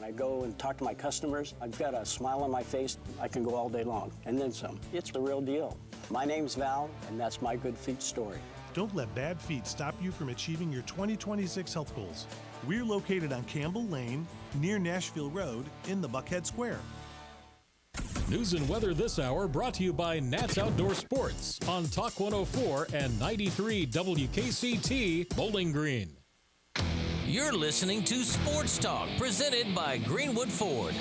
I go and talk to my customers, I've got a smile on my face. I can go all day long, and then some. It's the real deal. My name's Val, and that's my Good Feet story. Don't let bad feet stop you from achieving your 2026 health goals. We're located on Campbell Lane, near Nashville Road, in the Buckhead Square. News and weather this hour brought to you by Nats Outdoor Sports on Talk 104 and 93 WKCT Bowling Green. You're listening to Sports Talk, presented by Greenwood Ford.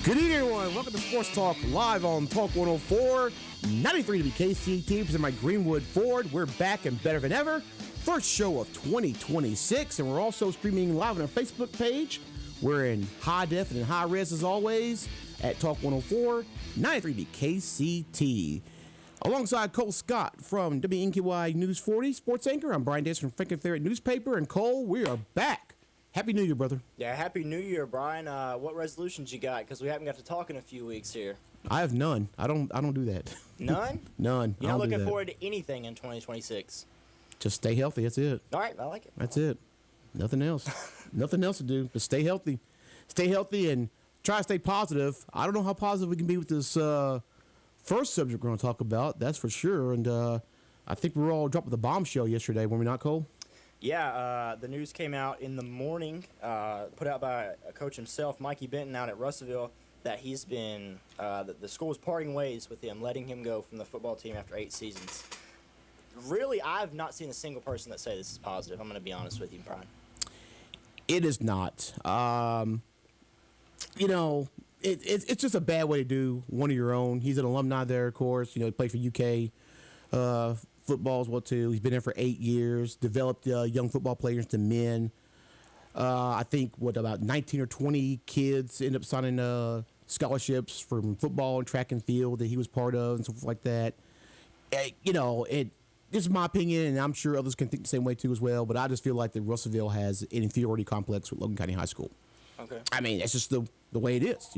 Good evening, everyone. Welcome to Sports Talk live on Talk 104, 93 WKCT, presented by Greenwood Ford. We're back and better than ever. First show of 2026, and we're also streaming live on our Facebook page. We're in high def and in high res as always at Talk 104, 93 WKCT. Alongside Cole Scott from WNKY News 40 Sports Anchor, I'm Brian Davis from Franklin Ferret Newspaper, and Cole, we are back. Happy New Year, brother. Yeah, Happy New Year, Brian. What resolutions you got? Because we haven't got to talk in a few weeks here. I have none. I don't do that. None? None. You're not looking forward to anything in 2026? Just stay healthy. That's it. All right, I like it. That's it. Nothing else. Nothing else to do. But stay healthy. Stay healthy and try to stay positive. I don't know how positive we can be with this first subject we're going to talk about. That's for sure. And I think we were all dropping the bombshell yesterday, were we not, Cole? Yeah, the news came out in the morning, put out by a coach himself, Mikey Benton, out at Russellville, that he's been, the school is parting ways with him, letting him go from the football team after 8 seasons. Really, I've not seen a single person that say this is positive. I'm going to be honest with you, Brian. It is not. It's just a bad way to do one of your own. He's an alumni there, of course. He played for UK football as well, too. He's been there for 8 years, developed young football players to men. I think, about 19 or 20 kids end up signing scholarships from football and track and field that he was part of and stuff like that. This is my opinion, and I'm sure others can think the same way, too, as well. But I just feel like that Russellville has an inferiority complex with Logan County High School. Okay. I mean, that's just the way it is,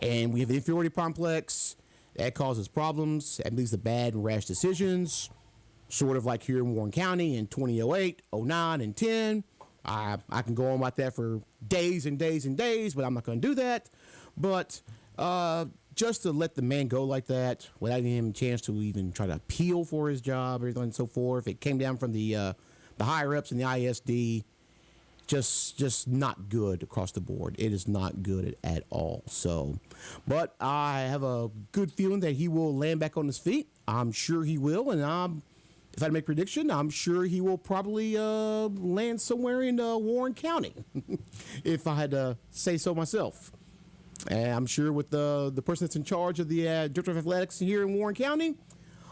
And we have an inferiority complex. That causes problems. That leads to bad and rash decisions, sort of like here in Warren County in 2008, 09, and 10. I can go on about that for days and days and days, but I'm not going to do that. But just to let the man go like that without giving him a chance to even try to appeal for his job, everything and so forth. It came down from the higher-ups in the ISD. Just not good across the board. It is not good at all. So, but I have a good feeling that he will land back on his feet. I'm sure he will, and if I had to make a prediction, I'm sure he will probably land somewhere in Warren County, if I had to say so myself. And I'm sure with the person that's in charge of the Director of Athletics here in Warren County,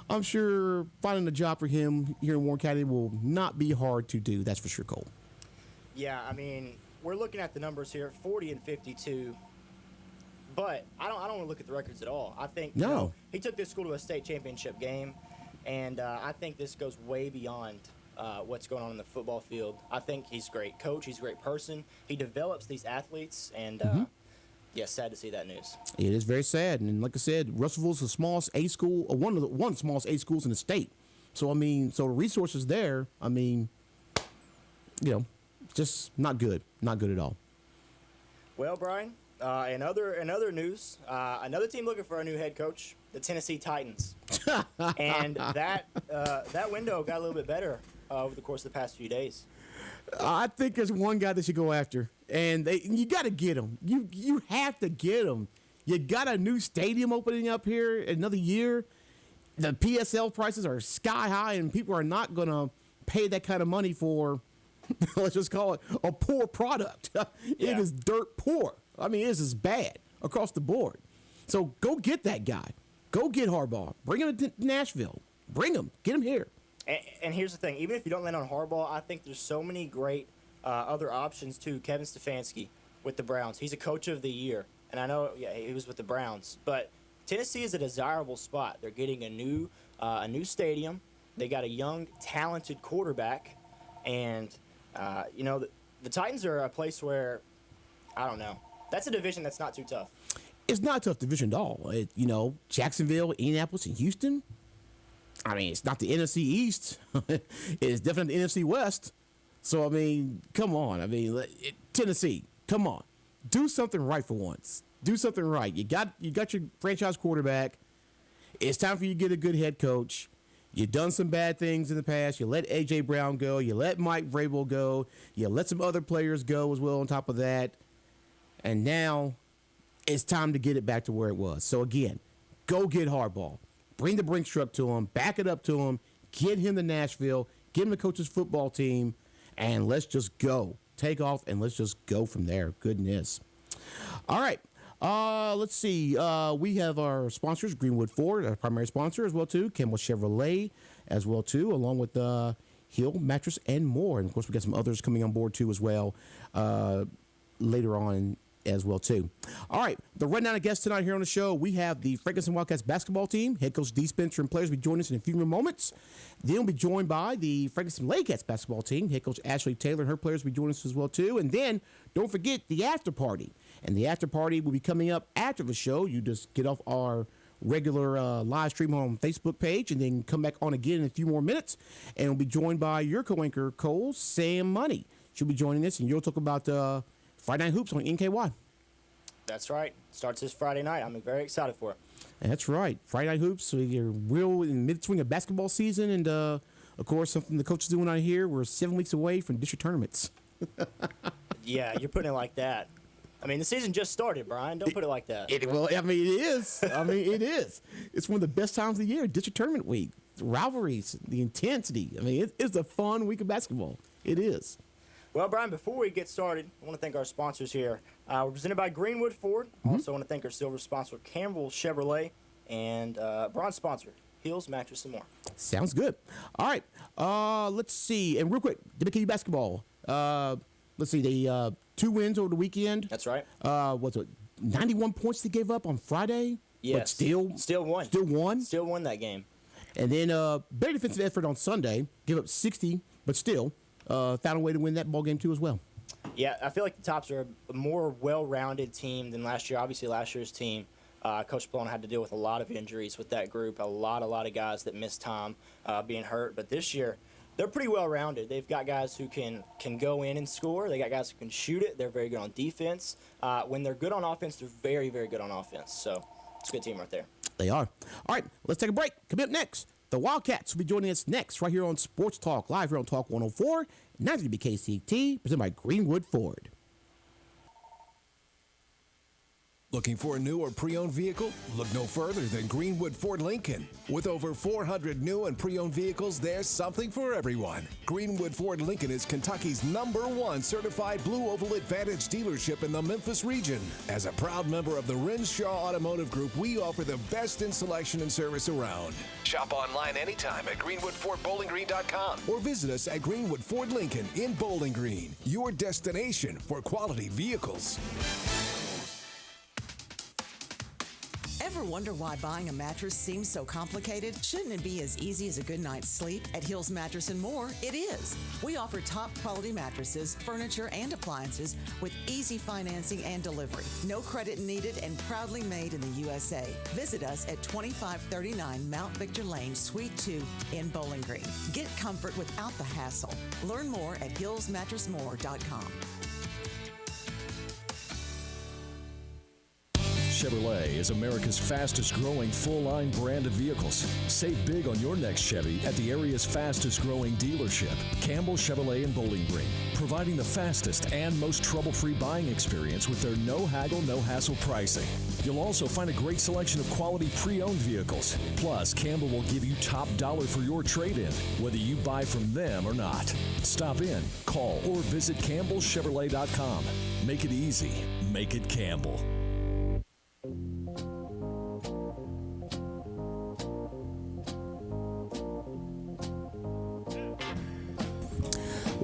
I'm sure finding a job for him here in Warren County will not be hard to do. That's for sure, Cole. Yeah, I mean, we're looking at the numbers here, 40 and 52. But I don't want to look at the records at all. I think he took this school to a state championship game, and I think this goes way beyond what's going on in the football field. I think he's a great coach. He's a great person. He develops these athletes, and sad to see that news. It is very sad, and like I said, Russellville's the smallest A school, or one of the smallest A schools in the state. So the resources there. Just not good at all. Well, Brian, in other news, another team looking for a new head coach, the Tennessee Titans, and that window got a little bit better over the course of the past few days. I think there's one guy that should go after, and you got to get him. You have to get him. You got a new stadium opening up here in another year. The PSL prices are sky high, and people are not going to pay that kind of money for, let's just call it, a poor product. It is dirt poor. I mean, this is bad across the board. So go get that guy. Go get Harbaugh. Bring him to Nashville. Bring him. Get him here. And here's the thing. Even if you don't land on Harbaugh, I think there's so many great other options, too. Kevin Stefanski with the Browns. He's a coach of the year. And I know he was with the Browns. But Tennessee is a desirable spot. They're getting a new stadium. They got a young, talented quarterback. And, the Titans are a place where, I don't know. That's a division that's not too tough. It's not a tough division at all. Jacksonville, Indianapolis, and Houston. I mean, it's not the NFC East. It's definitely the NFC West. So, I mean, come on. I mean, Tennessee, come on. Do something right for once. Do something right. You got your franchise quarterback. It's time for you to get a good head coach. You've done some bad things in the past. You let A.J. Brown go. You let Mike Vrabel go. You let some other players go as well on top of that. And now it's time to get it back to where it was. So, again, go get Harbaugh. Bring the Brinks truck to him. Back it up to him. Get him to Nashville. Get him the coach's football team. And let's just go. Take off and let's just go from there. Goodness. All right. Let's see. We have our sponsors, Greenwood Ford, our primary sponsor as well, too. Campbell Chevrolet as well, too, along with Hill Mattress and more. And, of course, we got some others coming on board, too, as well, later on as well, too. All right. The rundown of guests tonight here on the show, we have the Franklin Wildcats basketball team. Head coach Dee Spencer and players will be joining us in a few more moments. Then we'll be joined by the Franklin Lady Cats basketball team. Head coach Ashley Taylor and her players will be joining us as well, too. And then don't forget the after party. And the after party will be coming up after the show. You just get off our regular live stream on Facebook page and then come back on again in a few more minutes. And we'll be joined by your co-anchor, Cole, Sam Money. She'll be joining us, and you'll talk about Friday Night Hoops on NKY. That's right. Starts this Friday night. I'm very excited for it. That's right. Friday Night Hoops. So you're real in mid-swing of basketball season. And, of course, something the coach is doing out here. We're 7 weeks away from district tournaments. Yeah, you're putting it like that. I mean, the season just started, Brian. Don't put it like that. Well, I mean, it is. It is. It's one of the best times of the year, district tournament week. The rivalries, the intensity. I mean, it's a fun week of basketball. It is. Well, Brian, before we get started, I want to thank our sponsors here. We're presented by Greenwood Ford. Also want to thank our silver sponsor, Campbell Chevrolet, and bronze sponsor, Hills Mattress and more. Sounds good. All right. Let's see. And real quick, WKU basketball. Let's see. They 2 wins over the weekend. That's right. What's it? 91 points they gave up on Friday. Yes. But still won. Still won that game. And then better defensive effort on Sunday. Give up 60, but still found a way to win that ball game too as well. Yeah, I feel like the Tops are a more well-rounded team than last year. Obviously, last year's team, Coach Plone had to deal with a lot of injuries with that group, a lot of guys that missed time being hurt. But this year, they're pretty well-rounded. They've got guys who can go in and score. They got guys who can shoot it. They're very good on defense. When they're good on offense, they're very, very good on offense. So it's a good team right there. They are. All right, let's take a break. Coming up next, the Wildcats will be joining us next right here on Sports Talk, live here on Talk 104, 90 KCT, presented by Greenwood Ford. Looking for a new or pre-owned vehicle? Look no further than Greenwood Ford Lincoln. With over 400 new and pre-owned vehicles, there's something for everyone. Greenwood Ford Lincoln is Kentucky's #1 certified Blue Oval Advantage dealership in the Memphis region. As a proud member of the Renshaw Automotive Group, we offer the best in selection and service around. Shop online anytime at greenwoodfordbowlinggreen.com or visit us at Greenwood Ford Lincoln in Bowling Green, your destination for quality vehicles. Ever wonder why buying a mattress seems so complicated? Shouldn't it be as easy as a good night's sleep? At Hills Mattress and More, it is. We offer top quality mattresses, furniture, and appliances with easy financing and delivery. No credit needed and proudly made in the USA. Visit us at 2539 Mount Victor Lane, Suite 2 in Bowling Green. Get comfort without the hassle. Learn more at hillsmattressmore.com. Chevrolet is America's fastest growing full-line brand of vehicles. Save big on your next Chevy at the area's fastest growing dealership, Campbell Chevrolet in Bowling Green, providing the fastest and most trouble-free buying experience with their no haggle, no hassle pricing. You'll also find a great selection of quality pre-owned vehicles. Plus, Campbell will give you top dollar for your trade-in, whether you buy from them or not. Stop in, call, or visit campbellchevrolet.com. Make it easy. Make it Campbell.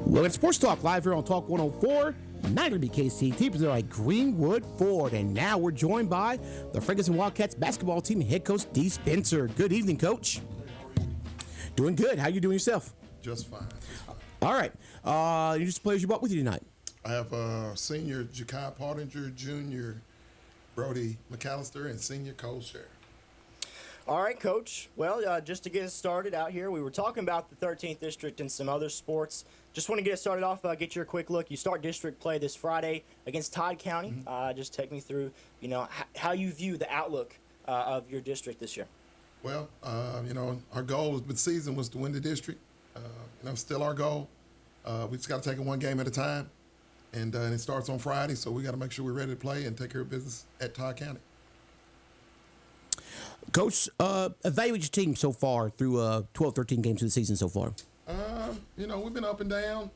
Welcome to Sports Talk, live here on Talk 104, 90 KCT, presented by Greenwood Ford. And now we're joined by the Ferguson Wildcats basketball team head coach Dee Spencer. Good evening, Coach. Doing good. How you doing yourself? Just fine. All right. You just players you brought with you tonight? I have senior Ja'Kai Pottinger, junior Brody McAllister, and senior Cole Sher. All right, Coach. Well, just to get us started out here, we were talking about the 13th District and some other sports. Just want to get it started off, get your quick look. You start district play this Friday against Todd County. Just take me through, how you view the outlook of your district this year. Well, our goal mid-season was to win the district. Still our goal. We just got to take it one game at a time, and it starts on Friday, so we got to make sure we're ready to play and take care of business at Todd County. Coach, evaluate your team so far through 12, 13 games of the season so far. We've been up and down.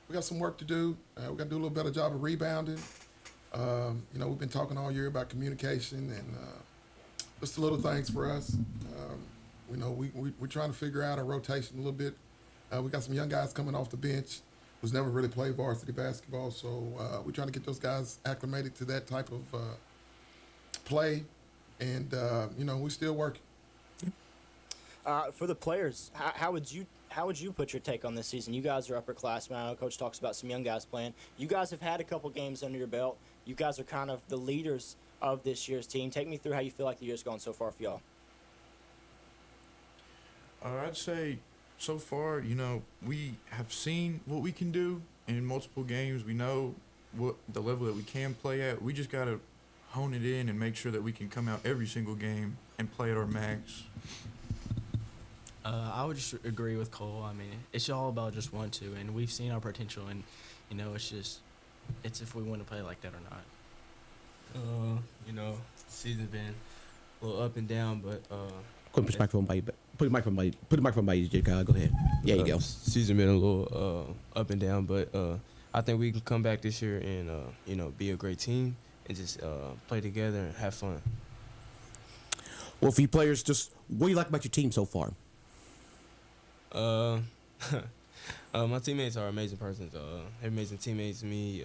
We got some work to do. We got to do a little better job of rebounding. We've been talking all year about communication and just the little things for us. We're trying to figure out our rotation a little bit. We got some young guys coming off the bench who's never really played varsity basketball, so we're trying to get those guys acclimated to that type of play. And we're still working. For the players, how would you put your take on this season? You guys are upperclassmen. I know Coach talks about some young guys playing. You guys have had a couple games under your belt. You guys are kind of the leaders of this year's team. Take me through how you feel like the year's gone so far for y'all. I'd say so far, we have seen what we can do in multiple games. We know what the level that we can play at. We just got to hone it in and make sure that we can come out every single game and play at our max. I would just agree with Cole. I mean, it's all about just 1-2, and we've seen our potential, and it's if we want to play like that or not. Season's been a little up and down, but Put the microphone by you, Jake. Go ahead. Yeah, you go. Season been a little up and down, but I think we can come back this year and be a great team and just play together and have fun. Well, for you players, just what do you like about your team so far? My teammates are amazing persons. They're amazing teammates to me.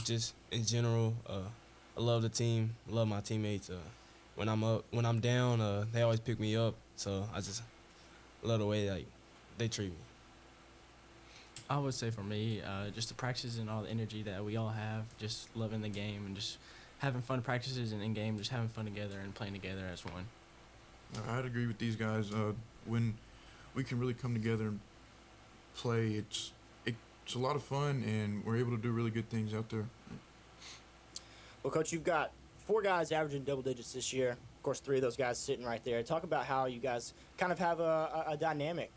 Just in general, I love the team. Love my teammates. When I'm down, they always pick me up. So I just love the way they treat me. I would say for me, just the practices and all the energy that we all have, just loving the game and just having fun practices and in game, just having fun together and playing together as one. I'd agree with these guys. When we can really come together and play, it's a lot of fun, and we're able to do really good things out there. Well, Coach, you've got 4 guys averaging double digits this year. Of course, 3 of those guys sitting right there. Talk about how you guys kind of have a dynamic,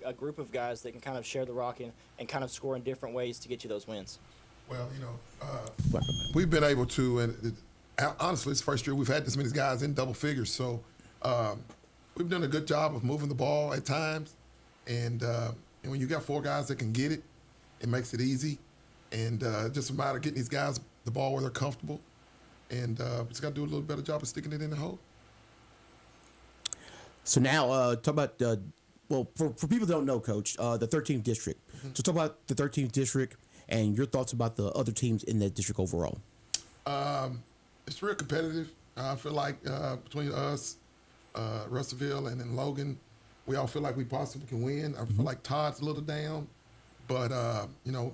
a group of guys that can kind of share the rock and kind of score in different ways to get you those wins. Well, we've been able to, and honestly, it's the first year we've had this many guys in double figures. So we've done a good job of moving the ball at times. And when you got 4 guys that can get it, it makes it easy. And just a matter of getting these guys the ball where they're comfortable. And just got to do a little better job of sticking it in the hole. So now, talk about, for people that don't know, Coach, the 13th District. So talk about the 13th District and your thoughts about the other teams in that district overall. It's real competitive. I feel like between us, Russellville, and then Logan, we all feel like we possibly can win. I feel like Todd's a little down, but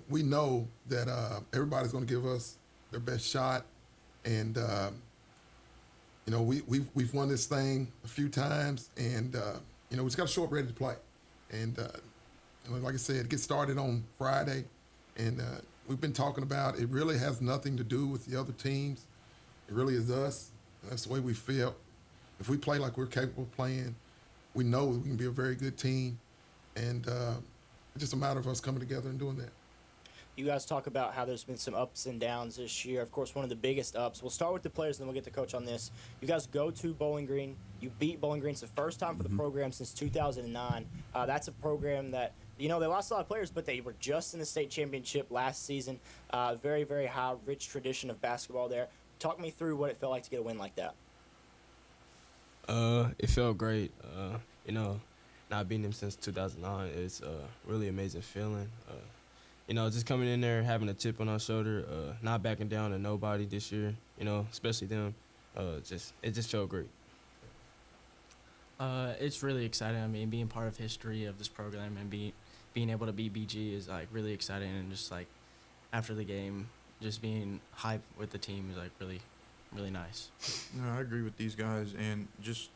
we know that everybody's going to give us their best shot, and we've won this thing a few times, and we just got to show up ready to play. And like I said, it gets started on Friday, and we've been talking about it. Really has nothing to do with the other teams. It really is us. That's the way we feel. If we play like we're capable of playing, we know we can be a very good team, and it's just a matter of us coming together and doing that. You guys talk about how there's been some ups and downs this year. Of course, one of the biggest ups. We'll start with the players, then we'll get to Coach on this. You guys go to Bowling Green. You beat Bowling Green. It's the first time for the program since 2009. That's a program that, they lost a lot of players, but they were just in the state championship last season. Very, very high, rich tradition of basketball there. Talk me through what it felt like to get a win like that. It felt great. Not beating them since 2009, it's a really amazing feeling. Just coming in there, having a chip on our shoulder, not backing down to nobody this year, especially them. It just felt great. It's really exciting. I mean, being part of history of this program and being able to beat BG is really exciting, and just after the game, just being hyped with the team is really, really nice. No, I agree with these guys, and just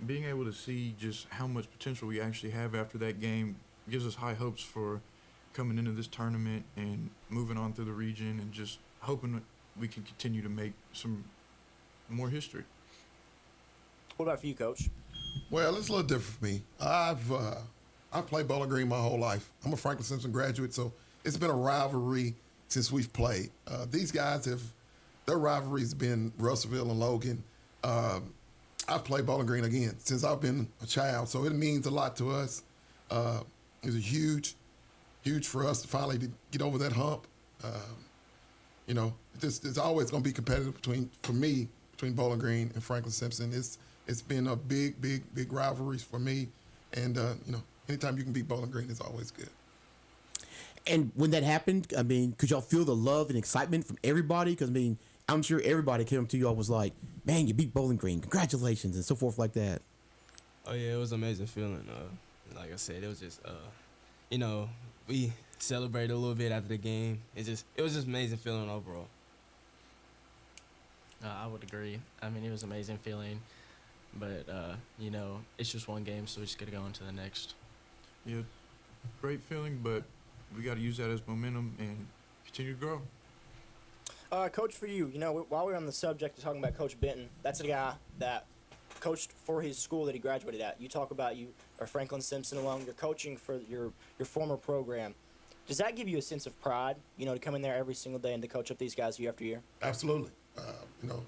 being able to see just how much potential we actually have after that game gives us high hopes for coming into this tournament and moving on through the region and just hoping that we can continue to make some more history. What about for you, Coach? Well, it's a little different for me. I've played Bowling Green my whole life. I'm a Franklin Simpson graduate, so it's been a rivalry since we've played. These guys their rivalry's been Russellville and Logan. I've played Bowling Green again since I've been a child, so it means a lot to us. It was huge for us to finally get over that hump. It's always going to be competitive between Bowling Green and Franklin Simpson. It's been a big rivalry for me, and anytime you can beat Bowling Green is always good. And when that happened, I mean, could y'all feel the love and excitement from everybody? Because, I mean, I'm sure everybody came up to y'all was like, man, you beat Bowling Green. Congratulations, and so forth like that. Oh, yeah, it was an amazing feeling. Like I said, it was just, we celebrated a little bit after the game. It was just amazing feeling overall. I would agree. I mean, it was an amazing feeling. But, it's just one game, so we just got to go on to the next. Yeah, great feeling, but we got to use that as momentum and continue to grow. Coach, for you, while we're on the subject of talking about Coach Benton, that's a guy that coached for his school that he graduated at. You talk about you are Franklin Simpson alum. You're coaching for your former program. Does that give you a sense of pride, to come in there every single day and to coach up these guys year after year? Absolutely.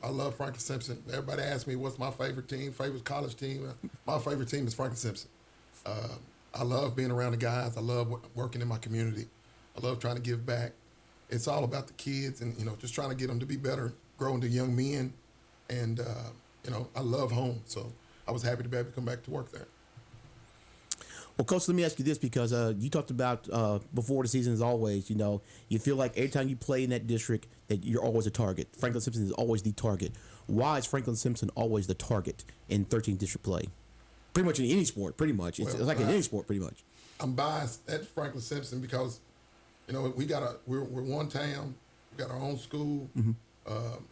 I love Franklin Simpson. Everybody asks me what's my favorite team, favorite college team. My favorite team is Franklin Simpson. I love being around the guys. I love working in my community. I love trying to give back. It's all about the kids and, just trying to get them to be better, grow into young men. And, I love home. So I was happy to be able to come back to work there. Well, Coach, let me ask you this, because you talked about before the season, as always, you feel like every time you play in that district that you're always a target. Franklin Simpson is always the target. Why is Franklin Simpson always the target in 13th district play? Pretty much in any sport, pretty much. It's like in any sport, pretty much. I'm biased at Franklin Simpson because, we're one town. We got our own school. Mm-hmm.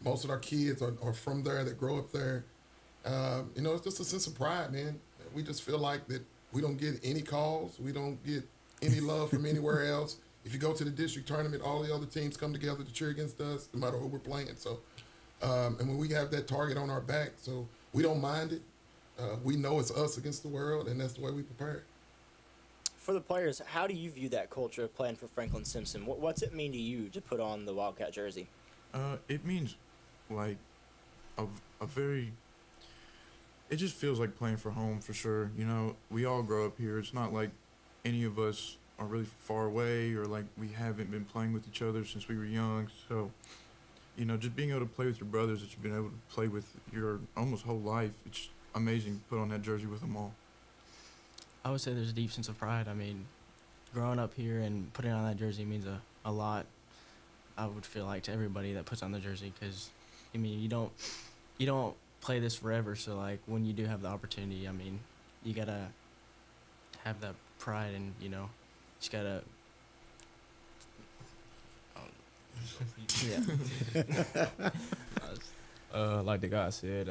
Most of our kids are from there that grow up there. It's just a sense of pride, man. We just feel like that we don't get any calls. We don't get any love from anywhere else. If you go to the district tournament, all the other teams come together to cheer against us, no matter who we're playing. So, and when we have that target on our back, so we don't mind it. We know it's us against the world, and that's the way we prepare. For the players, how do you view that culture of playing for Franklin Simpson? What's it mean to you to put on the Wildcat jersey? It means, like, a very... It just feels like playing for home, for sure. We all grow up here. It's not like any of us are really far away or like we haven't been playing with each other since we were young. So, just being able to play with your brothers that you've been able to play with your almost whole life, it's amazing to put on that jersey with them all. I would say there's a deep sense of pride. I mean, growing up here and putting on that jersey means a lot, I would feel like, to everybody that puts on the jersey, because, you don't play this forever, so like when you do have the opportunity, you gotta have that pride, and just gotta like the guy said,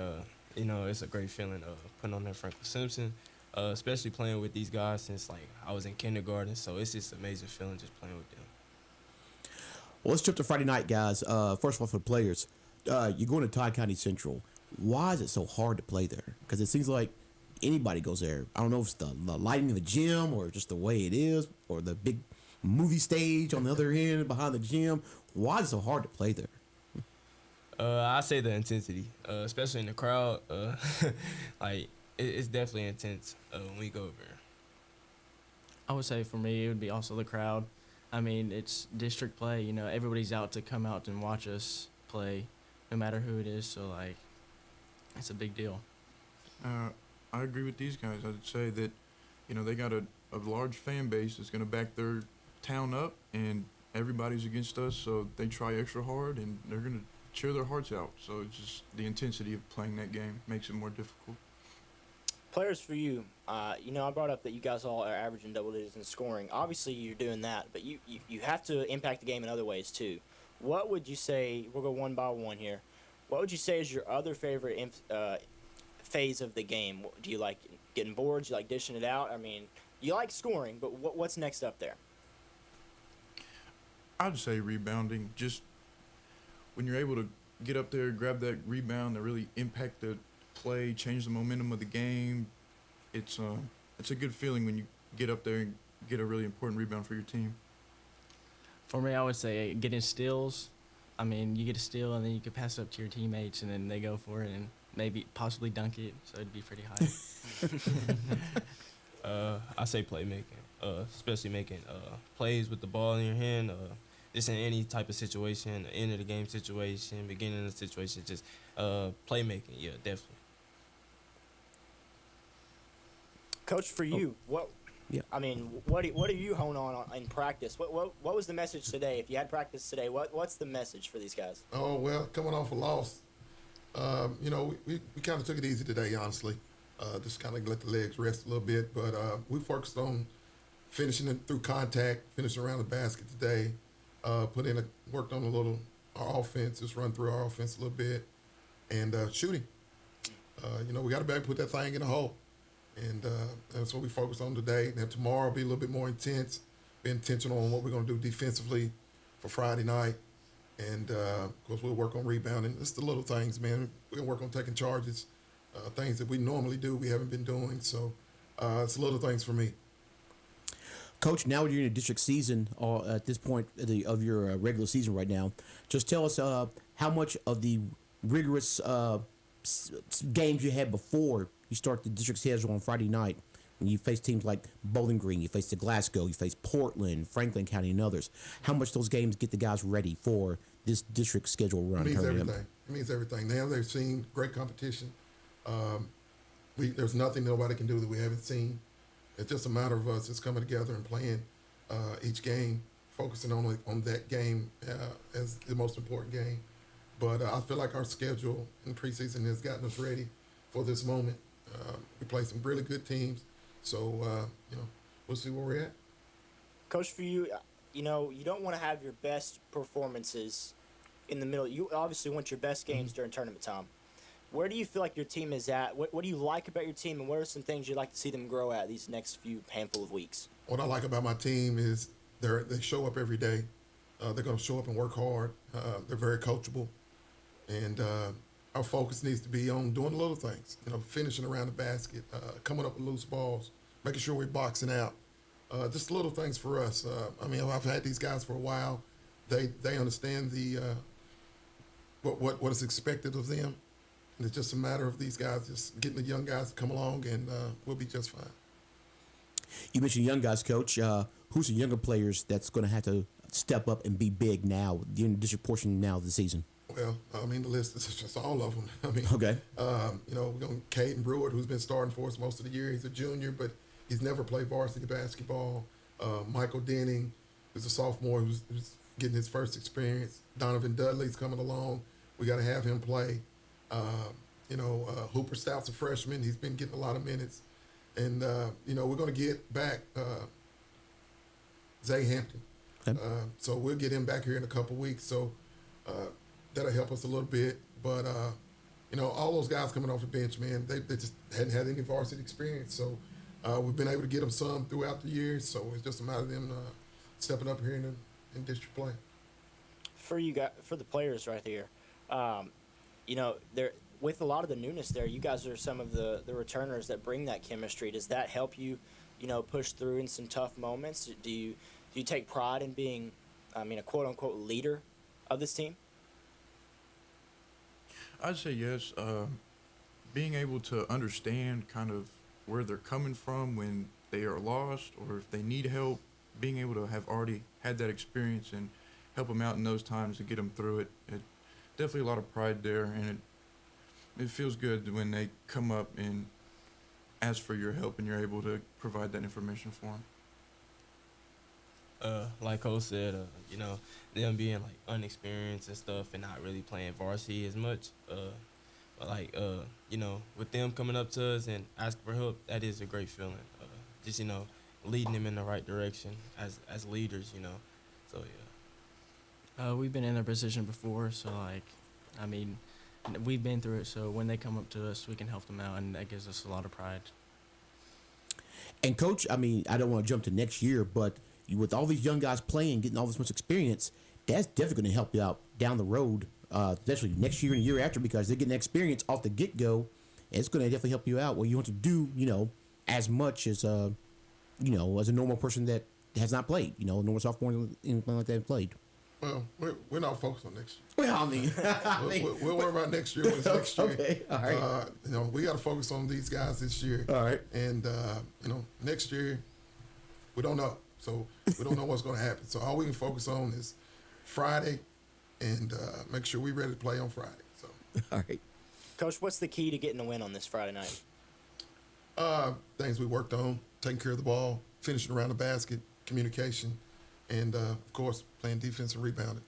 it's a great feeling putting on that Franklin Simpson, especially playing with these guys since like I was in kindergarten, so it's just an amazing feeling just playing with them. Well, let's jump to Friday night, guys. First of all, for the players, you're going to Todd County Central. Why is it so hard to play there? Because it seems like anybody goes there. I don't know if it's the lighting of the gym or just the way it is or the big movie stage on the other end behind the gym. Why is it so hard to play there? I say the intensity, especially in the crowd. It's definitely intense when we go over there. I would say for me, it would be also the crowd. It's district play. Everybody's out to come out and watch us play, no matter who it is. So, like, it's a big deal. I agree with these guys. I'd say that, they got a large fan base that's going to back their town up, and everybody's against us, so they try extra hard, and they're going to cheer their hearts out. So it's just the intensity of playing that game makes it more difficult. Players, for you, I brought up that you guys all are averaging double digits in scoring. Obviously, you're doing that, but you have to impact the game in other ways, too. What would you say, we'll go one by one here, what would you say is your other favorite phase of the game? Do you like getting boards? Do you like dishing it out? I mean, you like scoring, but what's next up there? I'd say rebounding. Just when you're able to get up there, grab that rebound to really impact the play, change the momentum of the game. It's a good feeling when you get up there and get a really important rebound for your team. For me, I would say getting steals. I mean, you get a steal and then you can pass it up to your teammates and then they go for it and maybe possibly dunk it. So it'd be pretty high. I say playmaking, especially making plays with the ball in your hand. Just in any type of situation, the end of the game situation, beginning of the situation, just playmaking. Yeah, definitely. Coach, for you, what? Yeah. I mean, what do you hone on in practice? What was the message today? If you had practice today, what's the message for these guys? Oh, well, coming off a loss, you know, we kind of took it easy today, honestly. Just kind of let the legs rest a little bit. But we focused on finishing it through contact, finishing around the basket today. Worked on our offense, just run through our offense a little bit, and shooting. You know, we got to be able to put that thing in the hole. And that's what we focused on today. And tomorrow will be a little bit more intense, be intentional on what we're going to do defensively for Friday night. And, of course, we'll work on rebounding. It's the little things, man. We're going to work on taking charges, things that we normally do we haven't been doing. So it's the little things for me. Coach, now you're in a district season at this point of your regular season right now. Just tell us how much of the rigorous games you had before you start the district schedule on Friday night, when you face teams like Bowling Green, you face the Glasgow, you face Portland, Franklin County, and others. How much those games get the guys ready for this district schedule run? It means everything. It means everything. Now they've seen great competition. There's nothing nobody can do that we haven't seen. It's just a matter of us just coming together and playing each game, focusing on that game as the most important game. But I feel like our schedule in preseason has gotten us ready for this moment. We play some really good teams, so you know, we'll see where we're at. Coach, for you, you know, you don't want to have your best performances in the middle. You obviously want your best games during tournament time. Where do you feel like your team is at? What do you like about your team, and what are some things you'd like to see them grow at these next handful of weeks? What I like about my team is they show up every day. They're going to show up and work hard. They're very coachable, and our focus needs to be on doing the little things. You know, finishing around the basket, coming up with loose balls, making sure we're boxing out. Just little things for us. I mean, I've had these guys for a while. They understand what is expected of them. And it's just a matter of these guys just getting the young guys to come along, and we'll be just fine. You mentioned young guys, Coach. Who's the younger players that's going to have to step up and be big now, in the district portion now of the season? Well, I mean, the list is just all of them. I mean, okay. You know, we're going to Caden Brewer, who's been starting for us most of the year. He's a junior, but he's never played varsity basketball. Michael Denning, who's a sophomore, who's getting his first experience. Donovan Dudley's coming along. We got to have him play. You know, Hooper Stout's a freshman. He's been getting a lot of minutes. And, you know, we're going to get back Zay Hampton. Okay. So we'll get him back here in a couple weeks. So that'll help us a little bit. But, you know, all those guys coming off the bench, man, they just hadn't had any varsity experience. So we've been able to get them some throughout the year. So it's just a matter of them stepping up here in district play. For you guys, for the players right here, you know, with a lot of the newness there, you guys are some of the returners that bring that chemistry. Does that help you, you know, push through in some tough moments? Do you take pride in being, I mean, a quote unquote leader of this team? I'd say yes. Being able to understand kind of where they're coming from when they are lost or if they need help, being able to have already had that experience and help them out in those times to get them through it. Definitely a lot of pride there, and it feels good when they come up and ask for your help and you're able to provide that information for them. Like Cole said, you know, them being like unexperienced and stuff and not really playing varsity as much. But like, you know, with them coming up to us and asking for help, that is a great feeling. Just, you know, leading them in the right direction as leaders, you know. So, yeah. We've been in their position before, so, like, I mean, we've been through it, so when they come up to us, we can help them out, and that gives us a lot of pride. And Coach, I mean, I don't want to jump to next year, but with all these young guys playing, getting all this much experience, that's definitely going to help you out down the road, especially next year and the year after, because they're getting experience off the get-go, and it's going to definitely help you out where you want to do, as much as, as a normal person that has not played, normal sophomore, anything like that played. Well, we're not focused on next year. Well, I mean, we'll worry about next year when it's next year. Okay, all right. We got to focus on these guys this year. All right. And next year, we don't know. So we don't know what's going to happen. So all we can focus on is Friday, and make sure we're ready to play on Friday. So. All right. Coach, what's the key to getting a win on this Friday night? Things we worked on: taking care of the ball, finishing around the basket, communication, and of course playing defense and rebounding.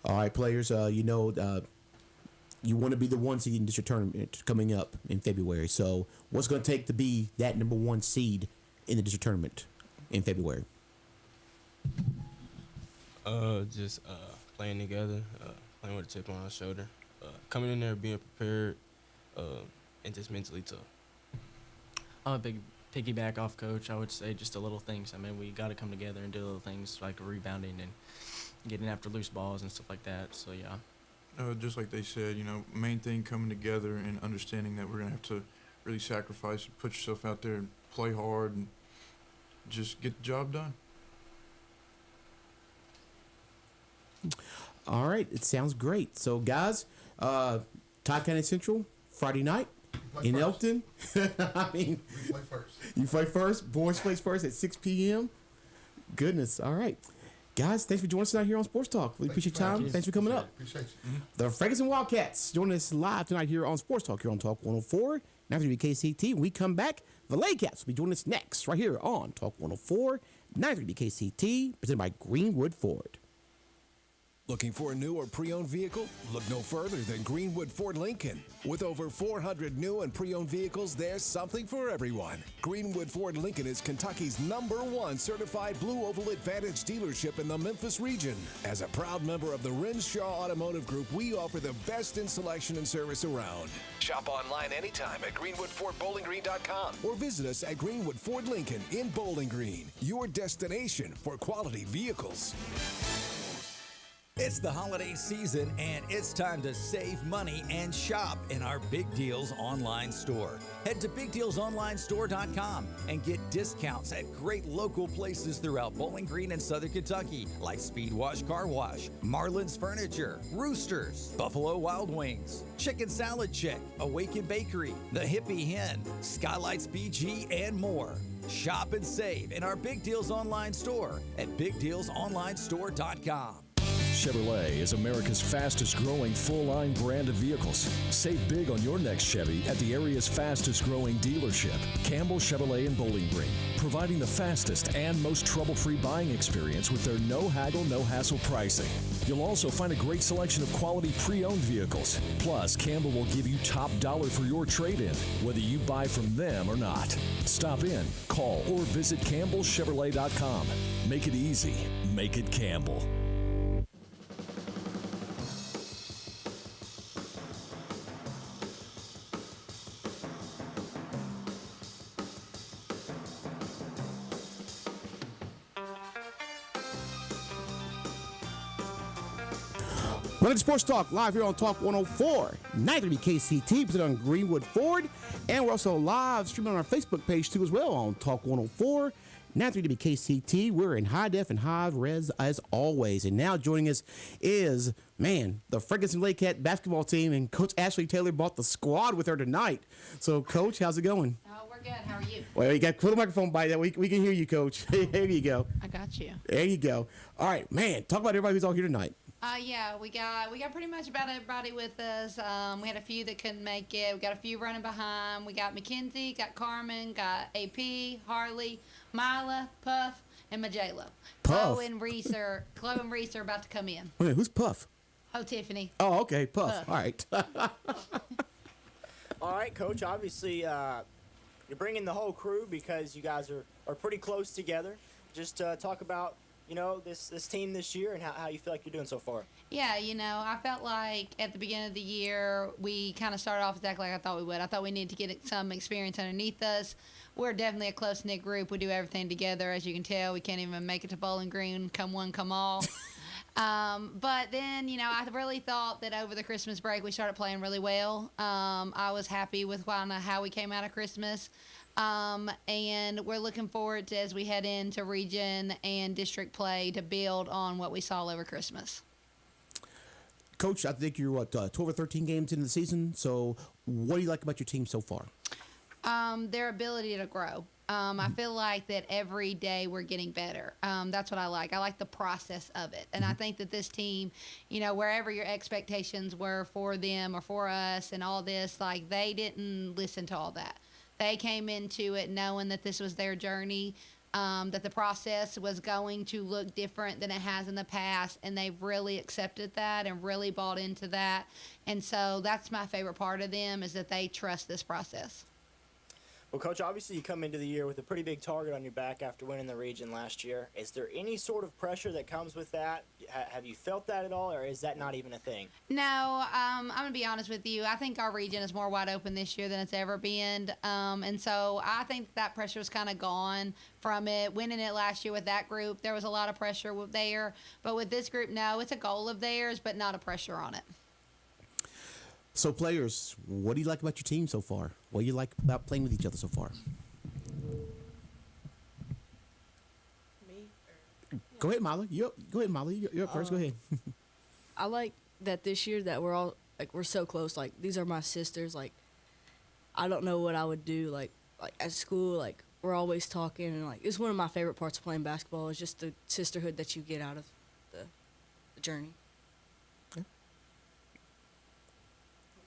All right, players. You want to be the 1 seed in district tournament coming up in February. So, what's going to take to be that number 1 seed in the district tournament in February? Just playing together, playing with a chip on our shoulder, coming in there being prepared, and just mentally tough. A big piggyback off Coach, I would say just the little things. I mean, we got to come together and do little things like rebounding and getting after loose balls and stuff like that. So, yeah. Just like they said, main thing coming together and understanding that we're going to have to really sacrifice and put yourself out there and play hard and just get the job done. All right, it sounds great. So, guys, Todd County Central, Friday night in Elkton. I mean, we play first. You play first. Boys plays first at 6 p.m. Goodness. All right. Guys, thanks for joining us out here on Sports Talk. We appreciate your time. Thanks for coming up. Appreciate you. Mm-hmm. The Ferguson Wildcats joining us live tonight here on Sports Talk, here on Talk 104. Now to KCT. When we come back, the Lake-Cats will be joining us next, right here on Talk 104, 930 KCT, presented by Greenwood Ford. Looking for a new or pre-owned vehicle? Look no further than Greenwood Ford Lincoln. With over 400 new and pre-owned vehicles, there's something for everyone. Greenwood Ford Lincoln is Kentucky's #1 certified Blue Oval Advantage dealership in the Memphis region. As a proud member of the Renshaw Automotive Group, we offer the best in selection and service around. Shop online anytime at greenwoodfordbowlinggreen.com or visit us at Greenwood Ford Lincoln in Bowling Green, your destination for quality vehicles. It's the holiday season, and it's time to save money and shop in our Big Deals online store. Head to BigDealsOnlineStore.com and get discounts at great local places throughout Bowling Green and Southern Kentucky, like Speed Wash Car Wash, Marlin's Furniture, Roosters, Buffalo Wild Wings, Chicken Salad Chick, Awaken Bakery, The Hippie Hen, Skylights BG, and more. Shop and save in our Big Deals online store at BigDealsOnlineStore.com. Chevrolet is America's fastest growing full-line brand of vehicles. Save big on your next Chevy at the area's fastest growing dealership, Campbell Chevrolet in Bowling Green, providing the fastest and most trouble-free buying experience with their no haggle, no hassle pricing. You'll also find a great selection of quality pre-owned vehicles. Plus, Campbell will give you top dollar for your trade-in, whether you buy from them or not. Stop in, call, or visit CampbellChevrolet.com. Make it easy. Make it Campbell. Running Sports Talk live here on Talk 104, 930 KCT, presented on Greenwood Ford. And we're also live streaming on our Facebook page too as well on Talk 104, 930 KCT. We're in high def and high res as always. And now joining us is, the Ferguson Lake-Cat basketball team, and Coach Ashley Taylor brought the squad with her tonight. So, Coach, how's it going? Oh, we're good. How are you? Well, you got put a microphone by that. We can hear you, Coach. There you go. I got you. There you go. All right, talk about everybody who's all here tonight. Yeah, we got pretty much about everybody with us. We had a few that couldn't make it. We got a few running behind. We got Mackenzie, got Carmen, got AP, Harley, Mila, Puff, and Majayla. Puff? Chloe and Reese are about to come in. Wait, who's Puff? Oh, Tiffany. Oh, okay, Puff. All right. All right, Coach. Obviously, you're bringing the whole crew because you guys are pretty close together. Just talk about this team this year and how you feel like you're doing so far? Yeah, I felt like at the beginning of the year, we kind of started off exactly like I thought we would. I thought we needed to get some experience underneath us. We're definitely a close-knit group. We do everything together. As you can tell, we can't even make it to Bowling Green, come one, come all. But then, I really thought that over the Christmas break, we started playing really well. I was happy with how we came out of Christmas. And we're looking forward to, as we head into region and district play, to build on what we saw over Christmas. Coach, I think you're 12 or 13 games into the season. So what do you like about your team so far? Their ability to grow. I feel like that every day we're getting better. That's what I like. I like the process of it. And I think that this team, wherever your expectations were for them or for us and all this, like, they didn't listen to all that. They came into it knowing that this was their journey, that the process was going to look different than it has in the past, and they've really accepted that and really bought into that. And so that's my favorite part of them, is that they trust this process. Well, Coach, obviously you come into the year with a pretty big target on your back after winning the region last year. Is there any sort of pressure that comes with that? Have you felt that at all, or is that not even a thing? No, I'm going to be honest with you. I think our region is more wide open this year than it's ever been. And so I think that pressure is kind of gone from it. Winning it last year with that group, there was a lot of pressure there. But with this group, no, it's a goal of theirs, but not a pressure on it. So, players, what do you like about your team so far? What do you like about playing with each other so far? Go ahead, Molly. Go ahead, Molly. You're up first. Go ahead. I like that this year that we're so close. Like, these are my sisters. Like, I don't know what I would do. Like at school, like, we're always talking, and like, it's one of my favorite parts of playing basketball is just the sisterhood that you get out of the journey.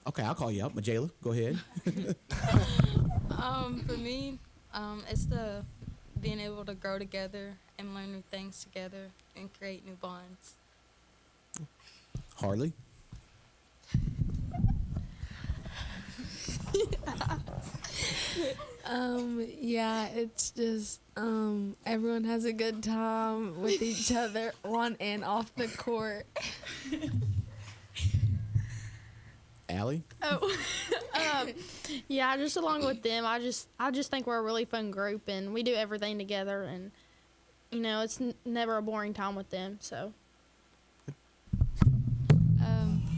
Okay, I'll call you out. Majayla, go ahead. For me, it's the being able to grow together and learn new things together and create new bonds. Harley? Yeah, it's just everyone has a good time with each other on and off the court. Allie? Yeah, just along with them, I just think we're a really fun group, and we do everything together, and it's never a boring time with them. So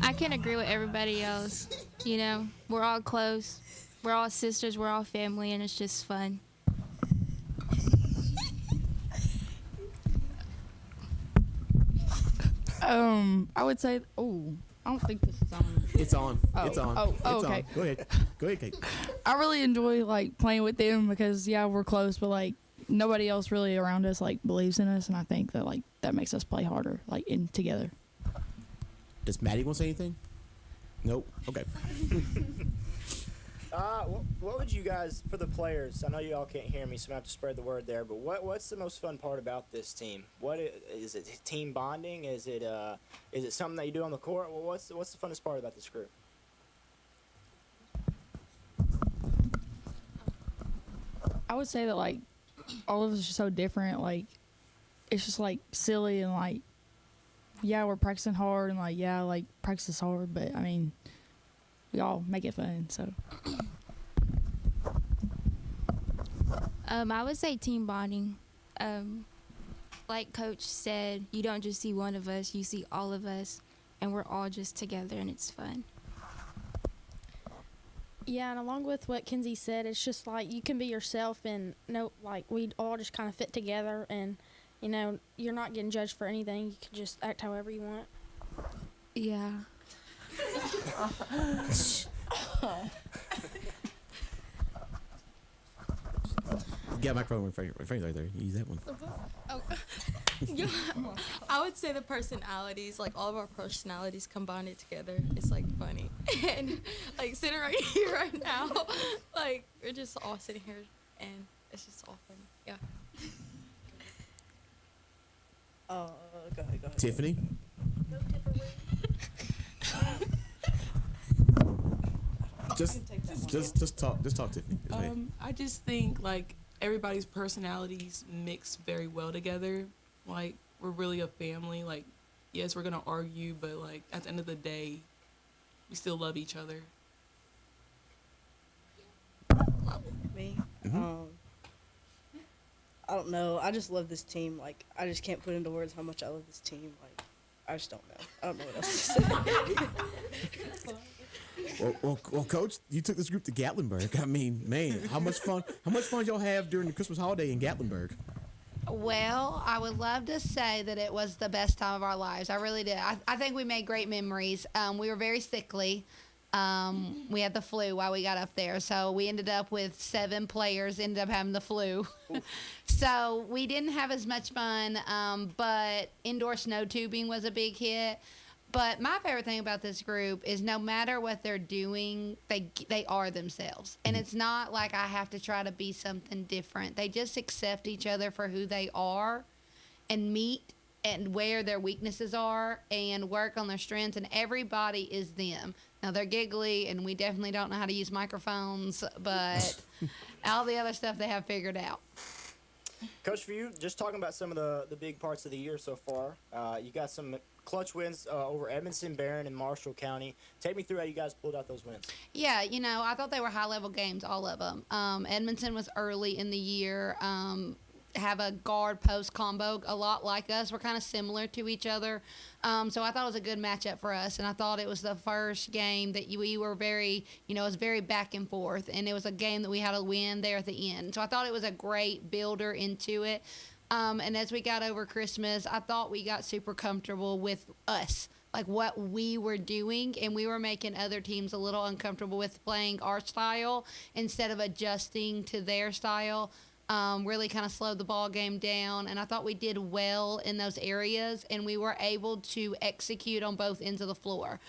I can agree with everybody else. We're all close, we're all sisters, we're all family, and it's just fun. I would say, I don't think this is on. It's on. Oh. It's on. Oh, It's okay. on. Go ahead. Go ahead, Kate. I really enjoy playing with them because we're close, but nobody else really around us believes in us, and I think that that makes us play harder in together. Does Maddie want to say anything? Nope. Okay. What would you guys, for the players, I know you all can't hear me, so I'm going to have to spread the word there, but what's the most fun part about this team? What is it, team bonding? Is it something that you do on the court? Well, what's the funnest part about this group? I would say that all of us are so different. It's just silly and we're practicing hard and practice is hard, but I mean, we all make it fun. So I would say team bonding. Like Coach said, you don't just see one of us, you see all of us, and we're all just together, and it's fun. Yeah, and along with what Kenzie said, it's just you can be yourself, and we all just kind of fit together, and you're not getting judged for anything. You can just act however you want. Yeah. Yeah, microphone right there. Use that one. Yeah. I would say the personalities, all of our personalities combined together, is funny. And sitting right here right now, we're just all sitting here and it's just all funny. Yeah. Go ahead. Tiffany? Just talk, Tiffany. Go ahead. I just think everybody's personalities mix very well together. we're really a family. Like, yes, we're gonna argue, but like at the end of the day, we still love each other. Me? I don't know. I just love this team. Like, I just can't put into words how much I love this team. Like, I just don't know. I don't know what else to say. Well, Coach, you took this group to Gatlinburg. I mean, man, how much fun did y'all have during the Christmas holiday in Gatlinburg? Well, I would love to say that it was the best time of our lives. I really did. I think we made great memories. We were very sickly. We had the flu while we got up there, so we ended up with 7 players ended up having the flu. So we didn't have as much fun, but indoor snow tubing was a big hit. But my favorite thing about this group is no matter what they're doing, they are themselves. And it's not like I have to try to be something different. They just accept each other for who they are and meet and where their weaknesses are and work on their strengths, and everybody is them. Now, they're giggly, and we definitely don't know how to use microphones, but all the other stuff they have figured out. Coach, for you, just talking about some of the big parts of the year so far, you got some clutch wins over Edmondson, Barron, and Marshall County. Take me through how you guys pulled out those wins. Yeah, I thought they were high-level games, all of them. Edmondson was early in the year. Have a guard-post combo a lot like us. We're kind of similar to each other. So I thought it was a good matchup for us, and I thought it was the first game that we were very, it was very back and forth, and it was a game that we had to win there at the end. So I thought it was a great builder into it. And as we got over Christmas, I thought we got super comfortable with us, like what we were doing, and we were making other teams a little uncomfortable with playing our style instead of adjusting to their style. Really kind of slowed the ball game down, and I thought we did well in those areas, and we were able to execute on both ends of the floor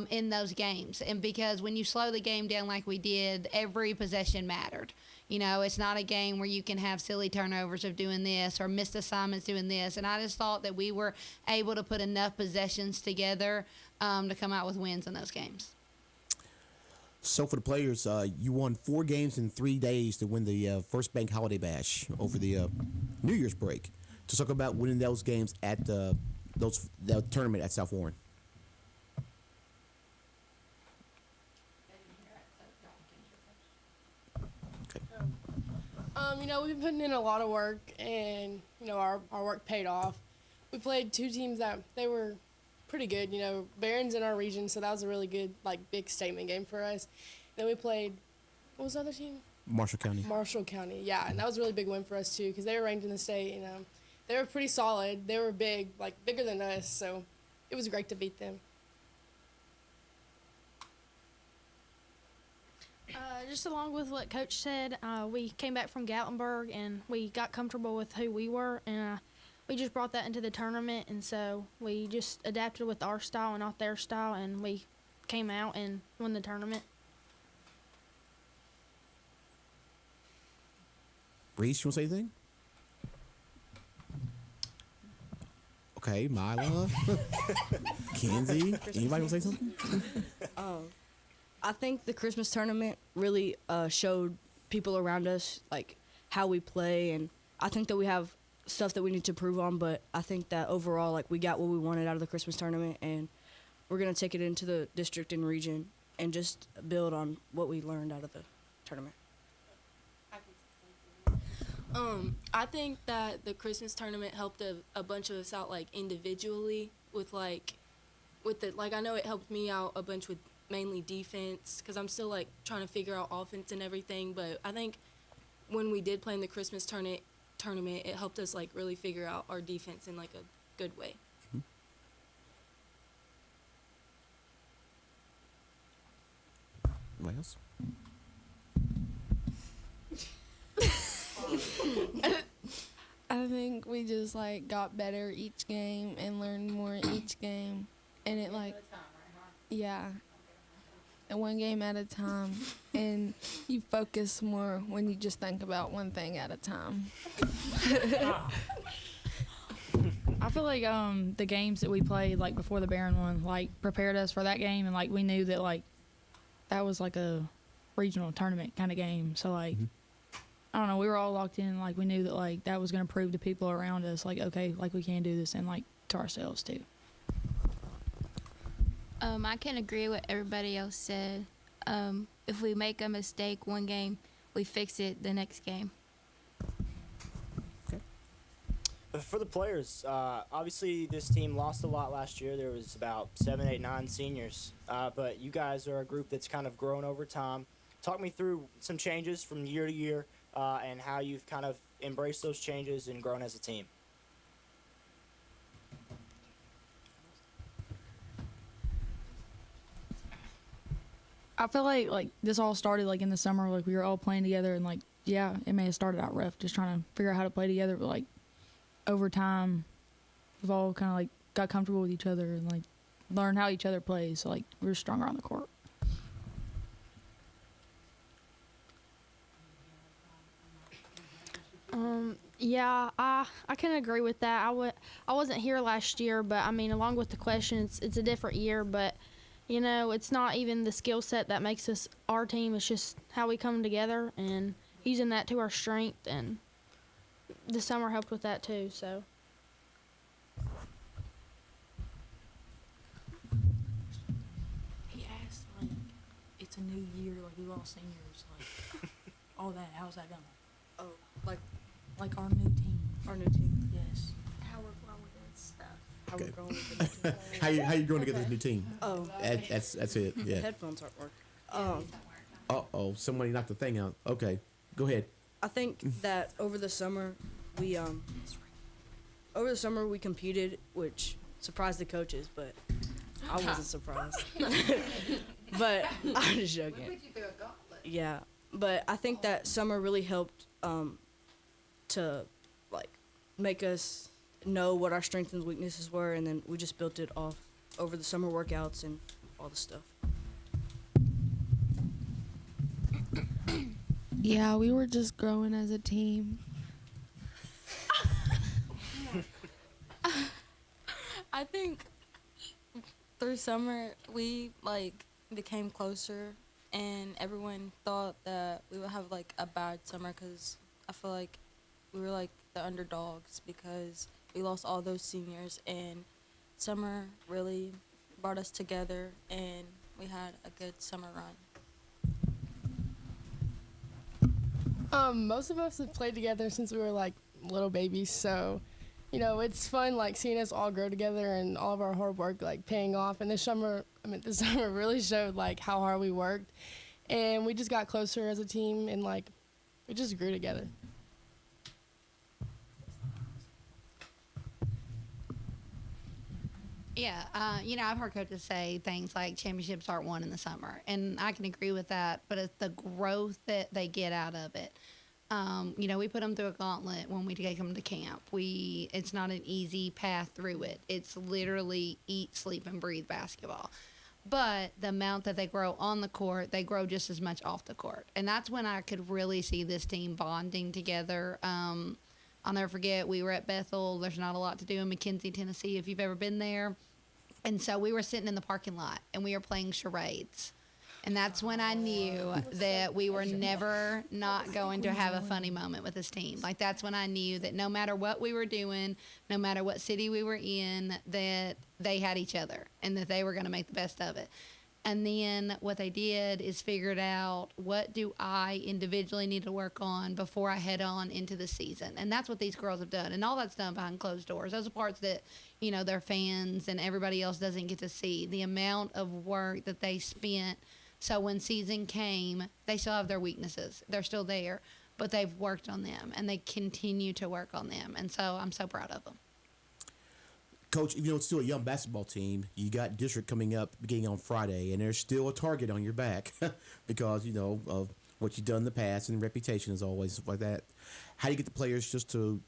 in those games. And because when you slow the game down like we did, every possession mattered. It's not a game where you can have silly turnovers of doing this or missed assignments doing this, and I just thought that we were able to put enough possessions together to come out with wins in those games. So for the players, you won 4 games in 3 days to win the First Bank Holiday Bash over the New Year's break. To talk about winning those games at that tournament at South Warren. We've been putting in a lot of work, and our work paid off. We played 2 teams that they were pretty good. Barron's in our region, so that was a really good, big statement game for us. Then we played, what was the other team? Marshall County. Marshall County, yeah, and that was a really big win for us too, because they were ranked in the state. They were pretty solid. They were big, bigger than us, so it was great to beat them. Just along with what Coach said, we came back from Gatlinburg and we got comfortable with who we were, and we just brought that into the tournament, and so we just adapted with our style and not their style, and we came out and won the tournament. Reese, you want to say anything? Okay, Mila. Kenzie, anybody want to say something? I think the Christmas tournament really showed people around us how we play, and I think that we have stuff that we need to improve on, but I think that overall we got what we wanted out of the Christmas tournament, and we're going to take it into the district and region and just build on what we learned out of the tournament. I think that the Christmas tournament helped a bunch of us out individually with I know it helped me out a bunch with mainly defense, because I'm still trying to figure out offense and everything, but I think when we did play in the Christmas tournament, it helped us really figure out our defense in a good way. What else? I think we just got better each game and learned more each game, and it yeah, and one game at a time, and you focus more when you just think about one thing at a time. I feel like the games that we played before the Barron one prepared us for that game, and we knew that that was a regional tournament kind of game. So I don't know, we were all locked in. Like, we knew that, like, that was going to prove to people around us, like, okay, like, we can do this, and, like, to ourselves, too. I can agree with everybody else said. If we make a mistake one game, we fix it the next game. For the players, obviously this team lost a lot last year. There was about 7, 8, 9 seniors, but you guys are a group that's kind of grown over time. Talk me through some changes from year to year and how you've kind of embraced those changes and grown as a team. I feel like this all started, like, in the summer. Like, we were all playing together, and, like, yeah, it may have started out rough, just trying to figure out how to play together, but, like, over time, we've all kind of, like, got comfortable with each other and, like, learned how each other plays. So, like, we're stronger on the court. Yeah, I can agree with that. I wasn't here last year, but I mean, along with the questions, it's a different year. But you know, it's not even the skill set that makes us our team. It's just how we come together and using that to our strength. And the summer helped with that too. So. He asked, like, it's a new year, like, we all seniors, like, all that. How's that going? Oh, like our new team. our new team. Yes. How we're growing and stuff. How Okay. we're growing with the new team. How you going to get this new team? Oh. That's it. Yeah. Headphones aren't working. Uh-oh, somebody knocked the thing out. Okay, go ahead. I think that over the summer we competed, which surprised the coaches, but I wasn't surprised. But I'm just joking. Yeah, but I think that summer really helped to like make us know what our strengths and weaknesses were, and then we just built it off over the summer workouts and all the stuff. Yeah, we were just growing as a team. I think through summer we became closer, and everyone thought that we would have like a bad summer because I feel like we were like the underdogs because we lost all those seniors, and summer really brought us together and we had a good summer run. Most of us have played together since we were like little babies, so you know it's fun like seeing us all grow together and all of our hard work like paying off. And this summer really showed like how hard we worked, and we just got closer as a team and like we just grew together. Yeah, I've heard coaches say things like championships aren't won in the summer, and I can agree with that, but it's the growth that they get out of it. We put them through a gauntlet when we take them to camp. It's not an easy path through it. It's literally eat, sleep, and breathe basketball. But the amount that they grow on the court, they grow just as much off the court. And that's when I could really see this team bonding together. I'll never forget, we were at Bethel. There's not a lot to do in McKenzie, Tennessee, if you've ever been there. And so we were sitting in the parking lot, and we were playing charades. And that's when I knew that we were never not going to have a funny moment with this team. Like, that's when I knew that no matter what we were doing, no matter what city we were in, that they had each other and that they were going to make the best of it. And then what they did is figured out, what do I individually need to work on before I head on into the season? And that's what these girls have done. And all that's done behind closed doors. Those are parts that, their fans and everybody else doesn't get to see. The amount of work that they spent. So when season came, they still have their weaknesses. They're still there, but they've worked on them, and they continue to work on them. And so I'm so proud of them. Coach, even though it's still a young basketball team, you got district coming up beginning on Friday, and there's still a target on your back because, of what you've done in the past and reputation is always stuff like that. How do you get the players just to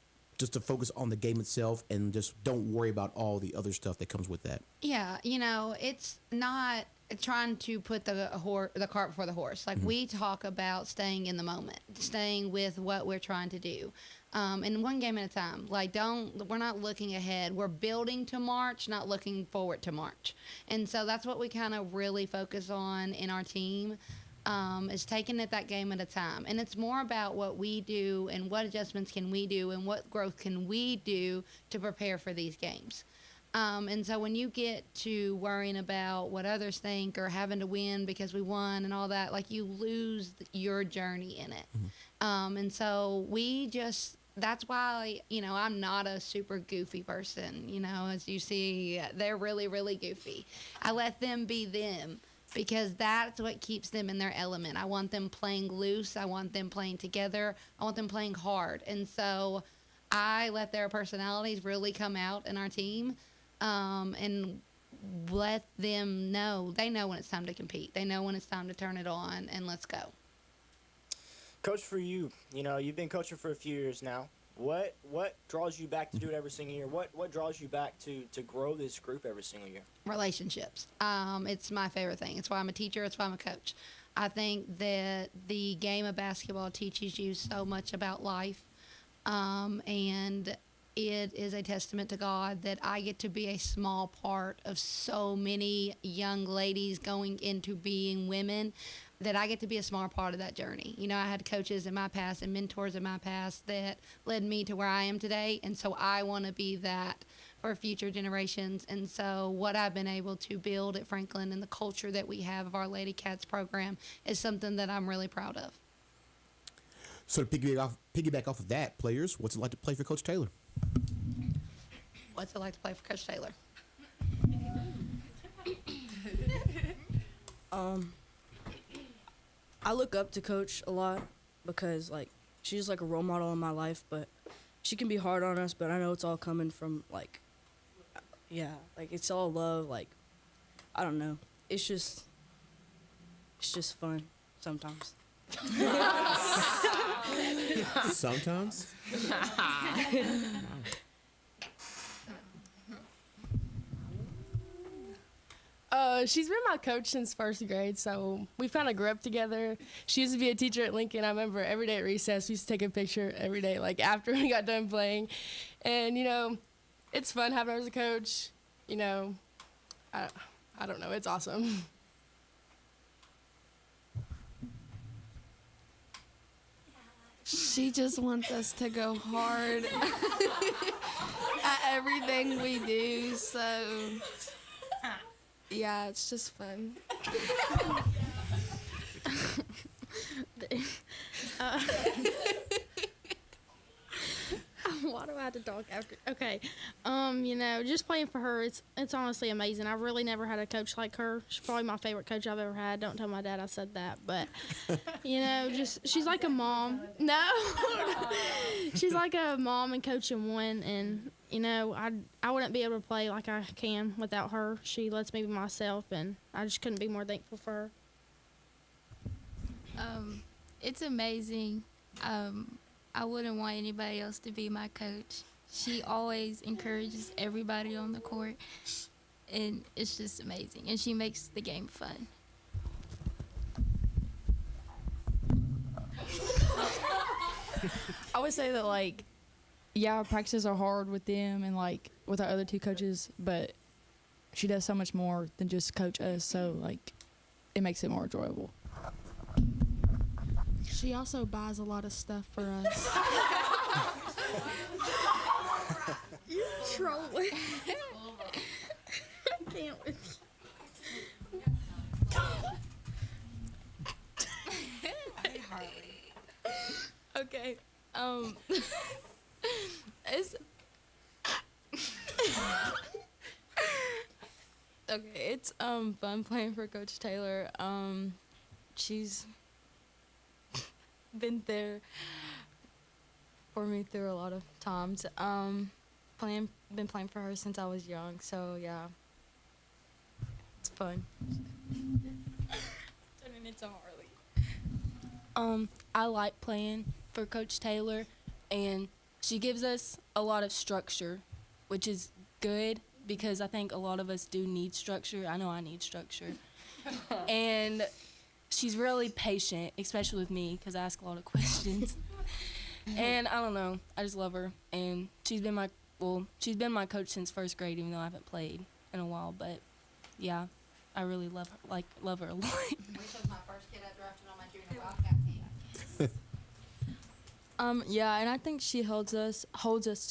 focus on the game itself and just don't worry about all the other stuff that comes with that? Yeah, it's not trying to put the cart before the horse. Like, we talk about staying in the moment, staying with what we're trying to do. And one game at a time. Like, we're not looking ahead. We're building to March, not looking forward to March. And so that's what we kind of really focus on in our team. is taking it that game at a time. And it's more about what we do and what adjustments can we do and what growth can we do to prepare for these games. And so when you get to worrying about what others think or having to win because we won and all that, like, you lose your journey in it. And so that's why, I'm not a super goofy person. As you see, they're really, really goofy. I let them be them because that's what keeps them in their element. I want them playing loose. I want them playing together. I want them playing hard. And so I let their personalities really come out in our team. And let them know. They know when it's time to compete. They know when it's time to turn it on, and let's go. Coach, for you, you've been coaching for a few years now. What draws you back to do it every single year? What draws you back to grow this group every single year? Relationships. It's my favorite thing. It's why I'm a teacher. It's why I'm a coach. I think that the game of basketball teaches you so much about life, and it is a testament to God that I get to be a small part of so many young ladies going into being women, that I get to be a small part of that journey. I had coaches in my past and mentors in my past that led me to where I am today, and so I want to be that for future generations. And so what I've been able to build at Franklin and the culture that we have of our Lady Cats program is something that I'm really proud of. So to piggyback off of that, players, what's it like to play for Coach Taylor? What's it like to play for Coach Taylor? I look up to Coach a lot because, like, she's like a role model in my life, but she can be hard on us, but I know it's all coming from, like, it's all love. Like, I don't know. It's just fun sometimes. Sometimes? She's been my coach since first grade, so we've kind of grew up together. She used to be a teacher at Lincoln. I remember every day at recess, we used to take a picture every day, like after we got done playing. And, it's fun having her as a coach. I don't know. It's awesome. She just wants us to go hard at everything we do, so yeah, it's just fun. Why do I have to talk after? Okay, just playing for her, it's honestly amazing. I really never had a coach like her. She's probably my favorite coach I've ever had. Don't tell my dad I said that, but she's like a mom. No, she's like a mom and coach in one. And I wouldn't be able to play like I can without her. She lets me be myself, and I just couldn't be more thankful for her. It's amazing. I wouldn't want anybody else to be my coach. She always encourages everybody on the court, and it's just amazing. And she makes the game fun. I would say that, like, yeah, our practices are hard with them and, like, with our other two coaches, but she does so much more than just coach us, so, like, it makes it more enjoyable. She also buys a lot of stuff for us. You're trolling. I can't with you. Okay. It's fun playing for Coach Taylor. She's been there for me through a lot of times. Been playing for her since I was young, so yeah, it's fun. Turning into Harley. I like playing for Coach Taylor, and she gives us a lot of structure, which is good because I think a lot of us do need structure. I know I need structure. And she's really patient, especially with me, because I ask a lot of questions. And I don't know, I just love her. And she's been my coach since first grade, even though I haven't played in a while. But yeah, I really love her a lot. She was my first kid I drafted on my junior Wildcat team. Yeah, and I think she holds us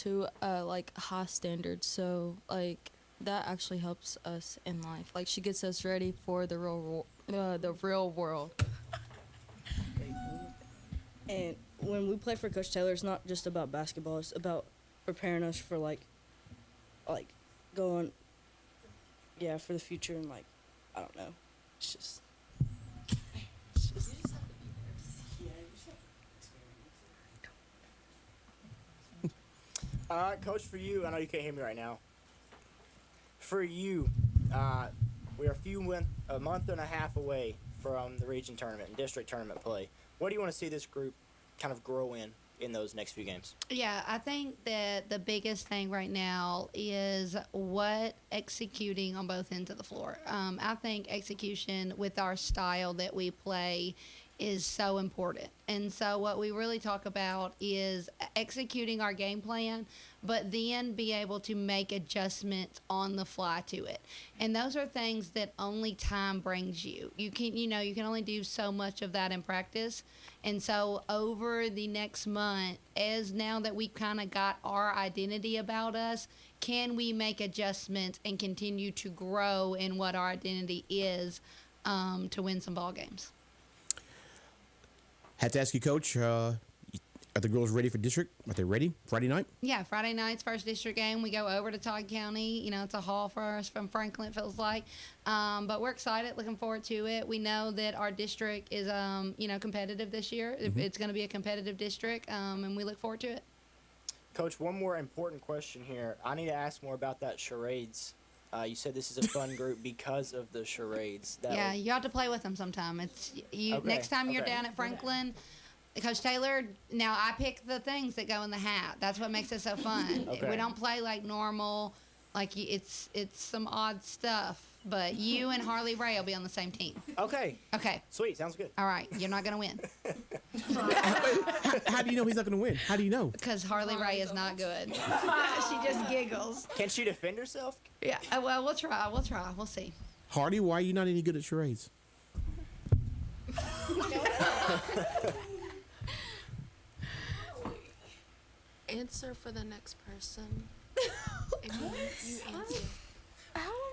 to like high standards. So like that actually helps us in life. Like she gets us ready for the real world. And when we play for Coach Taylor, it's not just about basketball. It's about preparing us for like going, for the future and like, I don't know. It's just. Coach, for you, I know you can't hear me right now. For you, we're a month and a half away from the region tournament and district tournament play. What do you want to see this group kind of grow in those next few games? Yeah, I think that the biggest thing right now is executing on both ends of the floor. I think execution with our style that we play is so important. And so what we really talk about is executing our game plan, but then be able to make adjustments on the fly to it. And those are things that only time brings you. You can only do so much of that in practice. And so over the next month, as now that we kind of got our identity about us, can we make adjustments and continue to grow in what our identity is to win some ball games? Had to ask you, Coach, are the girls ready for district? Are they ready? Friday night? Yeah, Friday night's first district game. We go over to Todd County. It's a haul for us from Franklin, it feels like. But we're excited, looking forward to it. We know that our district is, competitive this year. Mm-hmm. It's going to be a competitive district, and we look forward to it. Coach, one more important question here. I need to ask more about that charades. You said this is a fun group because of the charades. You have to play with them sometime. Next time you're down at Franklin, Coach Taylor, now I pick the things that go in the hat. That's what makes it so fun. Okay. We don't play like normal, like it's some odd stuff. But you and Harley Ray will be on the same team. Okay. Okay. Sweet. Sounds good. All right. You're not going to win. How do you know he's not going to win? How do you know? Because Harley Ray is not good. She just giggles. Can she defend herself? Yeah. Well, we'll try. We'll see. Hardy, why are you not any good at charades? Answer for the next person. You answer.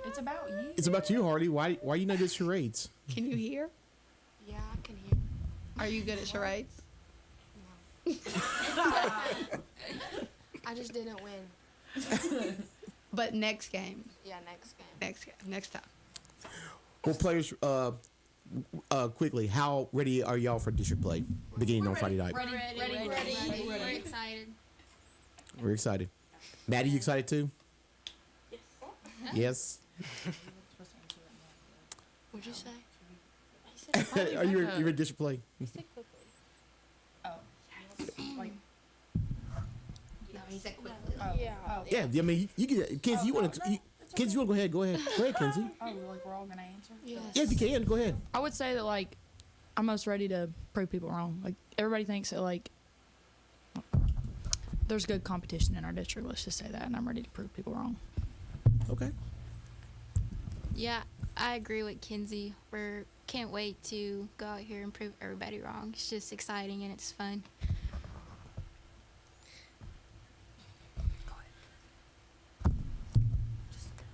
It's about you. It's about you, Hardy. Why are you not good at charades? Can you hear? Yeah, I can hear. Are you good at charades? I just didn't win. But next game. Yeah, next game. Next time. Well, players, quickly, how ready are y'all for district play beginning on Friday night? Ready. We're excited. We're excited. Maddie, you excited too? Yes. What'd you say? Are you ready to district play? No, he said quickly. Yeah. I mean, you can. Kenzie, you want to? Kenzie, you want to go ahead? Go ahead. Go ahead, Kenzie. Oh, like we're all gonna answer? Yes. Yeah, if you can, go ahead. I would say that like I'm most ready to prove people wrong. Like everybody thinks that like there's good competition in our district. Let's just say that, and I'm ready to prove people wrong. Okay. Yeah, I agree with Kenzie. Can't wait to go out here and prove everybody wrong. It's just exciting and it's fun.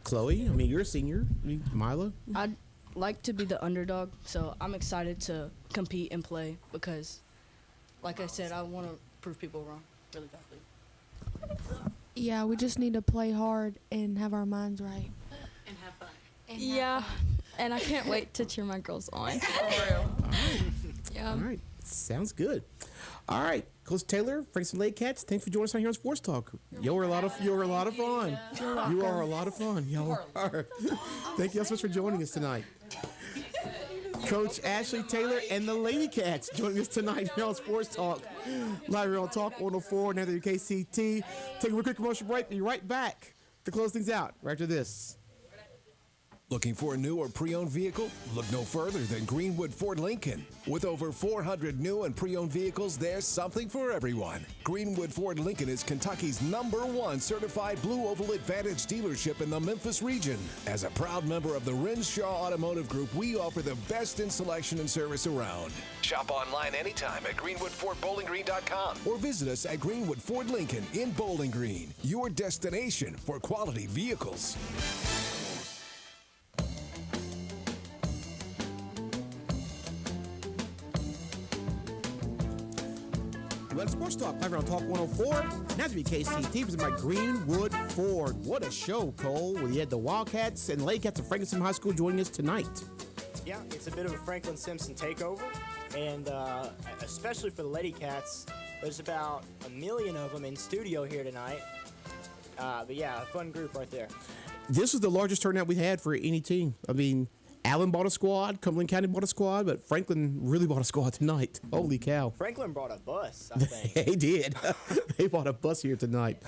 Chloe, I mean, you're a senior. Mila? I'd like to be the underdog, so I'm excited to compete and play because, like I said, I want to prove people wrong really badly. Yeah, we just need to play hard and have our minds right. And have fun. Yeah, and I can't wait to cheer my girls on. All right. Sounds good. All right. Coach Taylor, Franklin Lake Cats, thanks for joining us on here on Sports Talk. You were a lot of fun. You are a lot of fun. Y'all are. Thank you so much for joining us tonight. Coach Ashley Taylor and the Lady Cats joining us tonight here on Sports Talk. Live here on Talk 104 and other KCT. Take a quick commercial break. Be right back to close things out right after this. Looking for a new or pre-owned vehicle? Look no further than Greenwood Ford Lincoln. With over 400 new and pre-owned vehicles, there's something for everyone. Greenwood Ford Lincoln is Kentucky's #1 certified Blue Oval Advantage dealership in the Memphis region. As a proud member of the Renshaw Automotive Group, we offer the best in selection and service around. Shop online anytime at greenwoodfordbowlinggreen.com or visit us at Greenwood Ford Lincoln in Bowling Green, your destination for quality vehicles. Let's Sports Talk, live on Talk 104. Now to be KCT, presented by Greenwood Ford. What a show, Cole. We had the Wildcats and Lady Cats of Franklin High School joining us tonight. Yeah, it's a bit of a Franklin Simpson takeover, and especially for the Lady Cats, there's about 1 million of them in studio here tonight. But yeah, a fun group right there. This is the largest turnout we've had for any team. I mean, Allen bought a squad, Cumberland County bought a squad, but Franklin really bought a squad tonight. Holy cow. Franklin brought a bus, I think. They did. They bought a bus here tonight.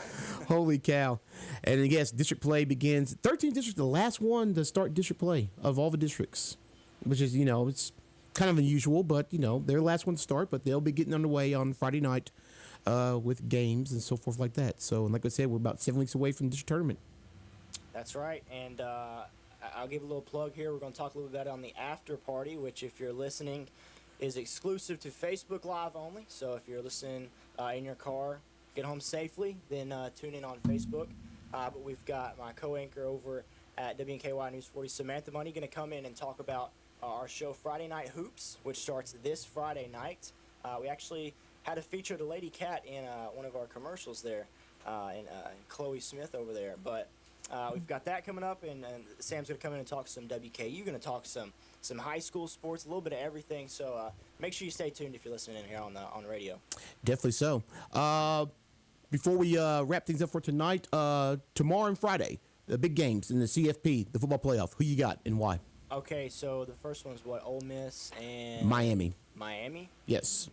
Holy cow. And I guess district play begins. 13 districts, the last one to start district play of all the districts, which is, it's kind of unusual, but, they're the last one to start, but they'll be getting underway on Friday night with games and so forth like that. So, and like I said, we're about 7 weeks away from the district tournament. That's right. And I'll give a little plug here. We're going to talk a little bit about it on the after party, which, if you're listening, is exclusive to Facebook Live only. So if you're listening in your car, get home safely, then tune in on Facebook. But we've got my co-anchor over at WNKY News 40, Samantha Money, going to come in and talk about our show Friday Night Hoops, which starts this Friday night. We actually had a feature of the Lady Cat in one of our commercials there, and Chloe Smith over there. But we've got that coming up, and Sam's going to come in and talk some WKU, going to talk some high school sports, a little bit of everything. So make sure you stay tuned if you're listening in here on the radio. Definitely so. Before we wrap things up for tonight, tomorrow and Friday, the big games in the CFP, the football playoff. Who you got and why? Okay, so the first one's what? Ole Miss and Miami. Miami? Yes.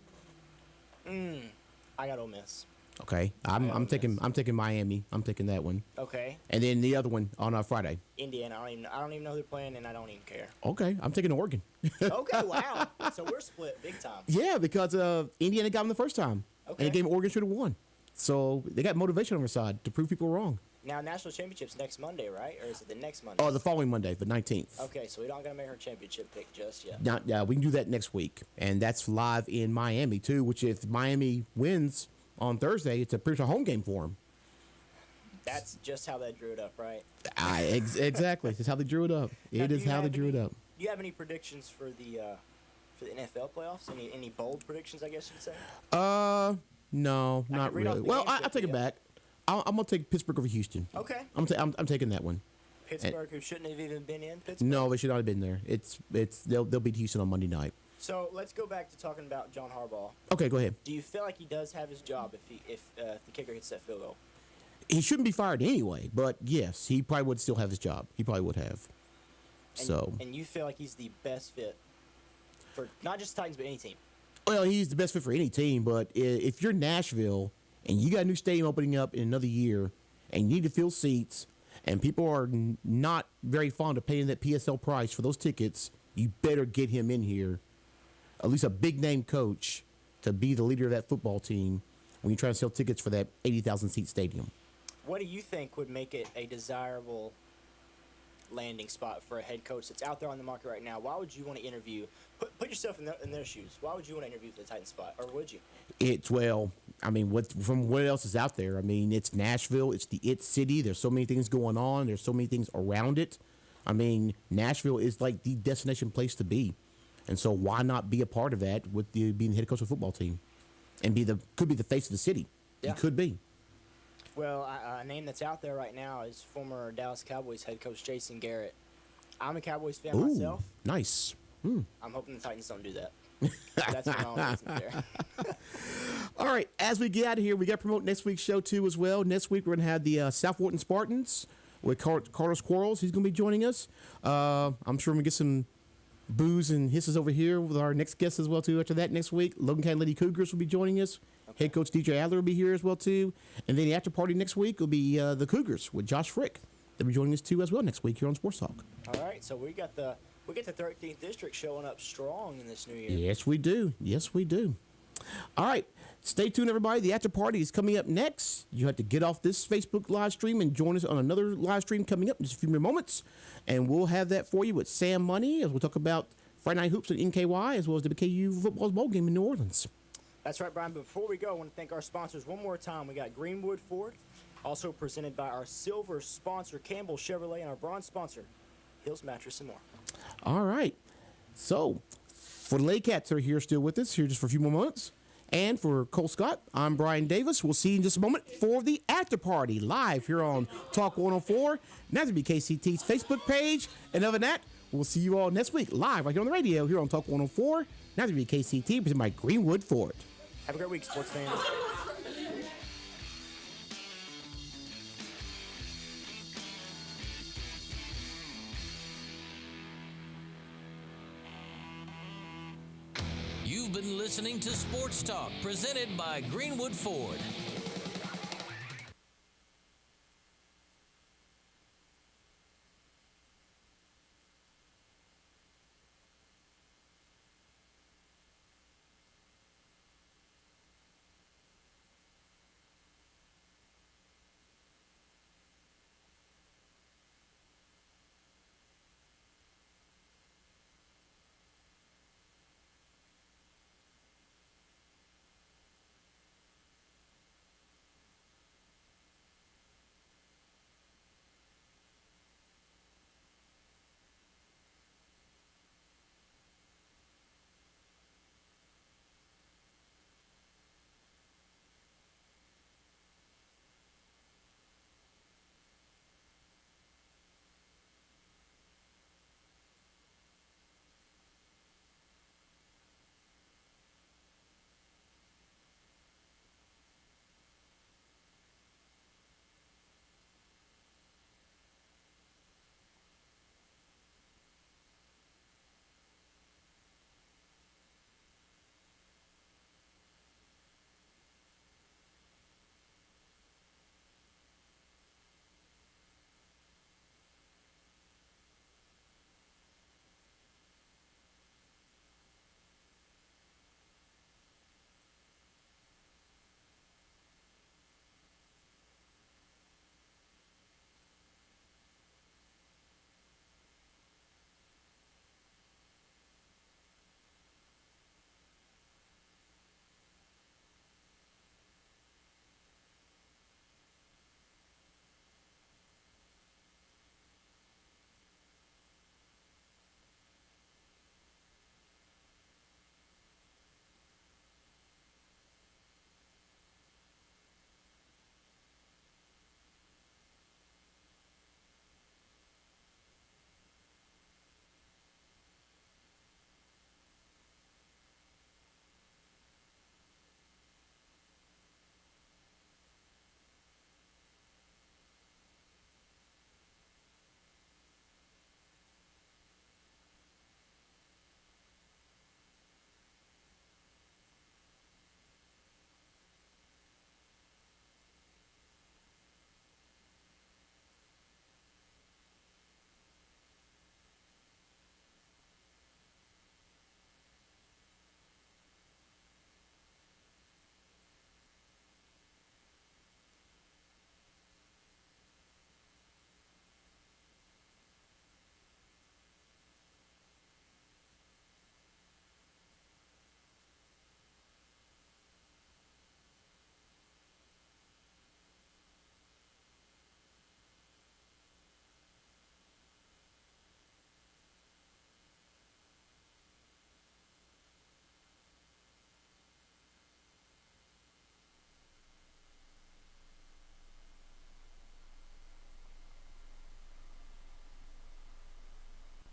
I got Ole Miss. Okay, I'm taking Miami. I'm taking that one. Okay. And then the other one on Friday. Indiana. I don't even know who they're playing, and I don't even care. Okay, I'm taking Oregon. Okay, wow. So we're split big time. Yeah, because Indiana got them the first time, and the game Oregon should have won. So they got motivation on their side to prove people wrong. Now, national championship's next Monday, right? Or is it the next Monday? Oh, the following Monday, the 19th. Okay, so we don't got to make our championship pick just yet. Yeah, we can do that next week, and that's live in Miami too. Which, if Miami wins on Thursday, it's a pretty much a home game for them. That's just how they drew it up, right? Exactly. That's how they drew it up. It is how they drew it up. Do you have any predictions for the NFL playoffs? Any bold predictions, I guess you'd say? No, not really. Well, I'll take it back. I'm gonna take Pittsburgh over Houston. Okay. I'm taking that one. Pittsburgh, who shouldn't have even been in Pittsburgh. No, they should not have been there. They'll beat Houston on Monday night. So let's go back to talking about John Harbaugh. Okay, go ahead. Do you feel like he does have his job if the kicker hits that field goal? He shouldn't be fired anyway, but yes, he probably would still have his job. He probably would have. And you feel like he's the best fit for not just the Titans, but any team? Well, he's the best fit for any team, but if you're Nashville and you got a new stadium opening up in another year and you need to fill seats and people are not very fond of paying that PSL price for those tickets, you better get him in here, at least a big-name coach, to be the leader of that football team when you try to sell tickets for that 80,000-seat stadium. What do you think would make it a desirable landing spot for a head coach that's out there on the market right now? Why would you want to interview? Put yourself in their shoes. Why would you want to interview for the Titan spot, or would you? From what else is out there? I mean, it's Nashville. It's the it city. There's so many things going on. There's so many things around it. I mean, Nashville is like the destination place to be, and so why not be a part of that with being the head coach of the football team, and could be the face of the city. Yeah. You could be. Well, a name that's out there right now is former Dallas Cowboys head coach Jason Garrett. I'm a Cowboys fan myself. Nice. I'm hoping the Titans don't do that. That's my own reason there. All right, as we get out of here, we got to promote next week's show too as well. Next week we're going to have the South Wharton Spartans with Carlos Quarles. He's going to be joining us. I'm sure we're going to get some boos and hisses over here with our next guest as well too. After that, next week, Logan County Lady Cougars will be joining us. Head coach DJ Adler will be here as well too. And then the after party next week will be the Cougars with Josh Frick They'll be joining us too as well next week here on Sports Talk. All right, so we get the 13th district showing up strong in this new year. Yes, we do. Yes, we do. All right. Stay tuned, everybody. The after party is coming up next. You have to get off this Facebook live stream and join us on another live stream coming up in just a few more moments. And we'll have that for you with Sam Money as we'll talk about Friday Night Hoops at NKY as well as the BKU football bowl game in New Orleans. That's right, Brian. But before we go, I want to thank our sponsors one more time. We got Greenwood Ford, also presented by our silver sponsor, Campbell Chevrolet, and our bronze sponsor, Hills Mattress and more. All right. So, for the Lake Cats are here still with us, here just for a few more months. And for Cole Scott, I'm Brian Davis. We'll see you in just a moment for the after party live here on Talk 104. Now to be KCT's Facebook page. And other than that, we'll see you all next week live right here on the radio here on Talk 104. Now to be KCT presented by Greenwood Ford. Have a great week, sports fans. You've been listening to Sports Talk, presented by Greenwood Ford.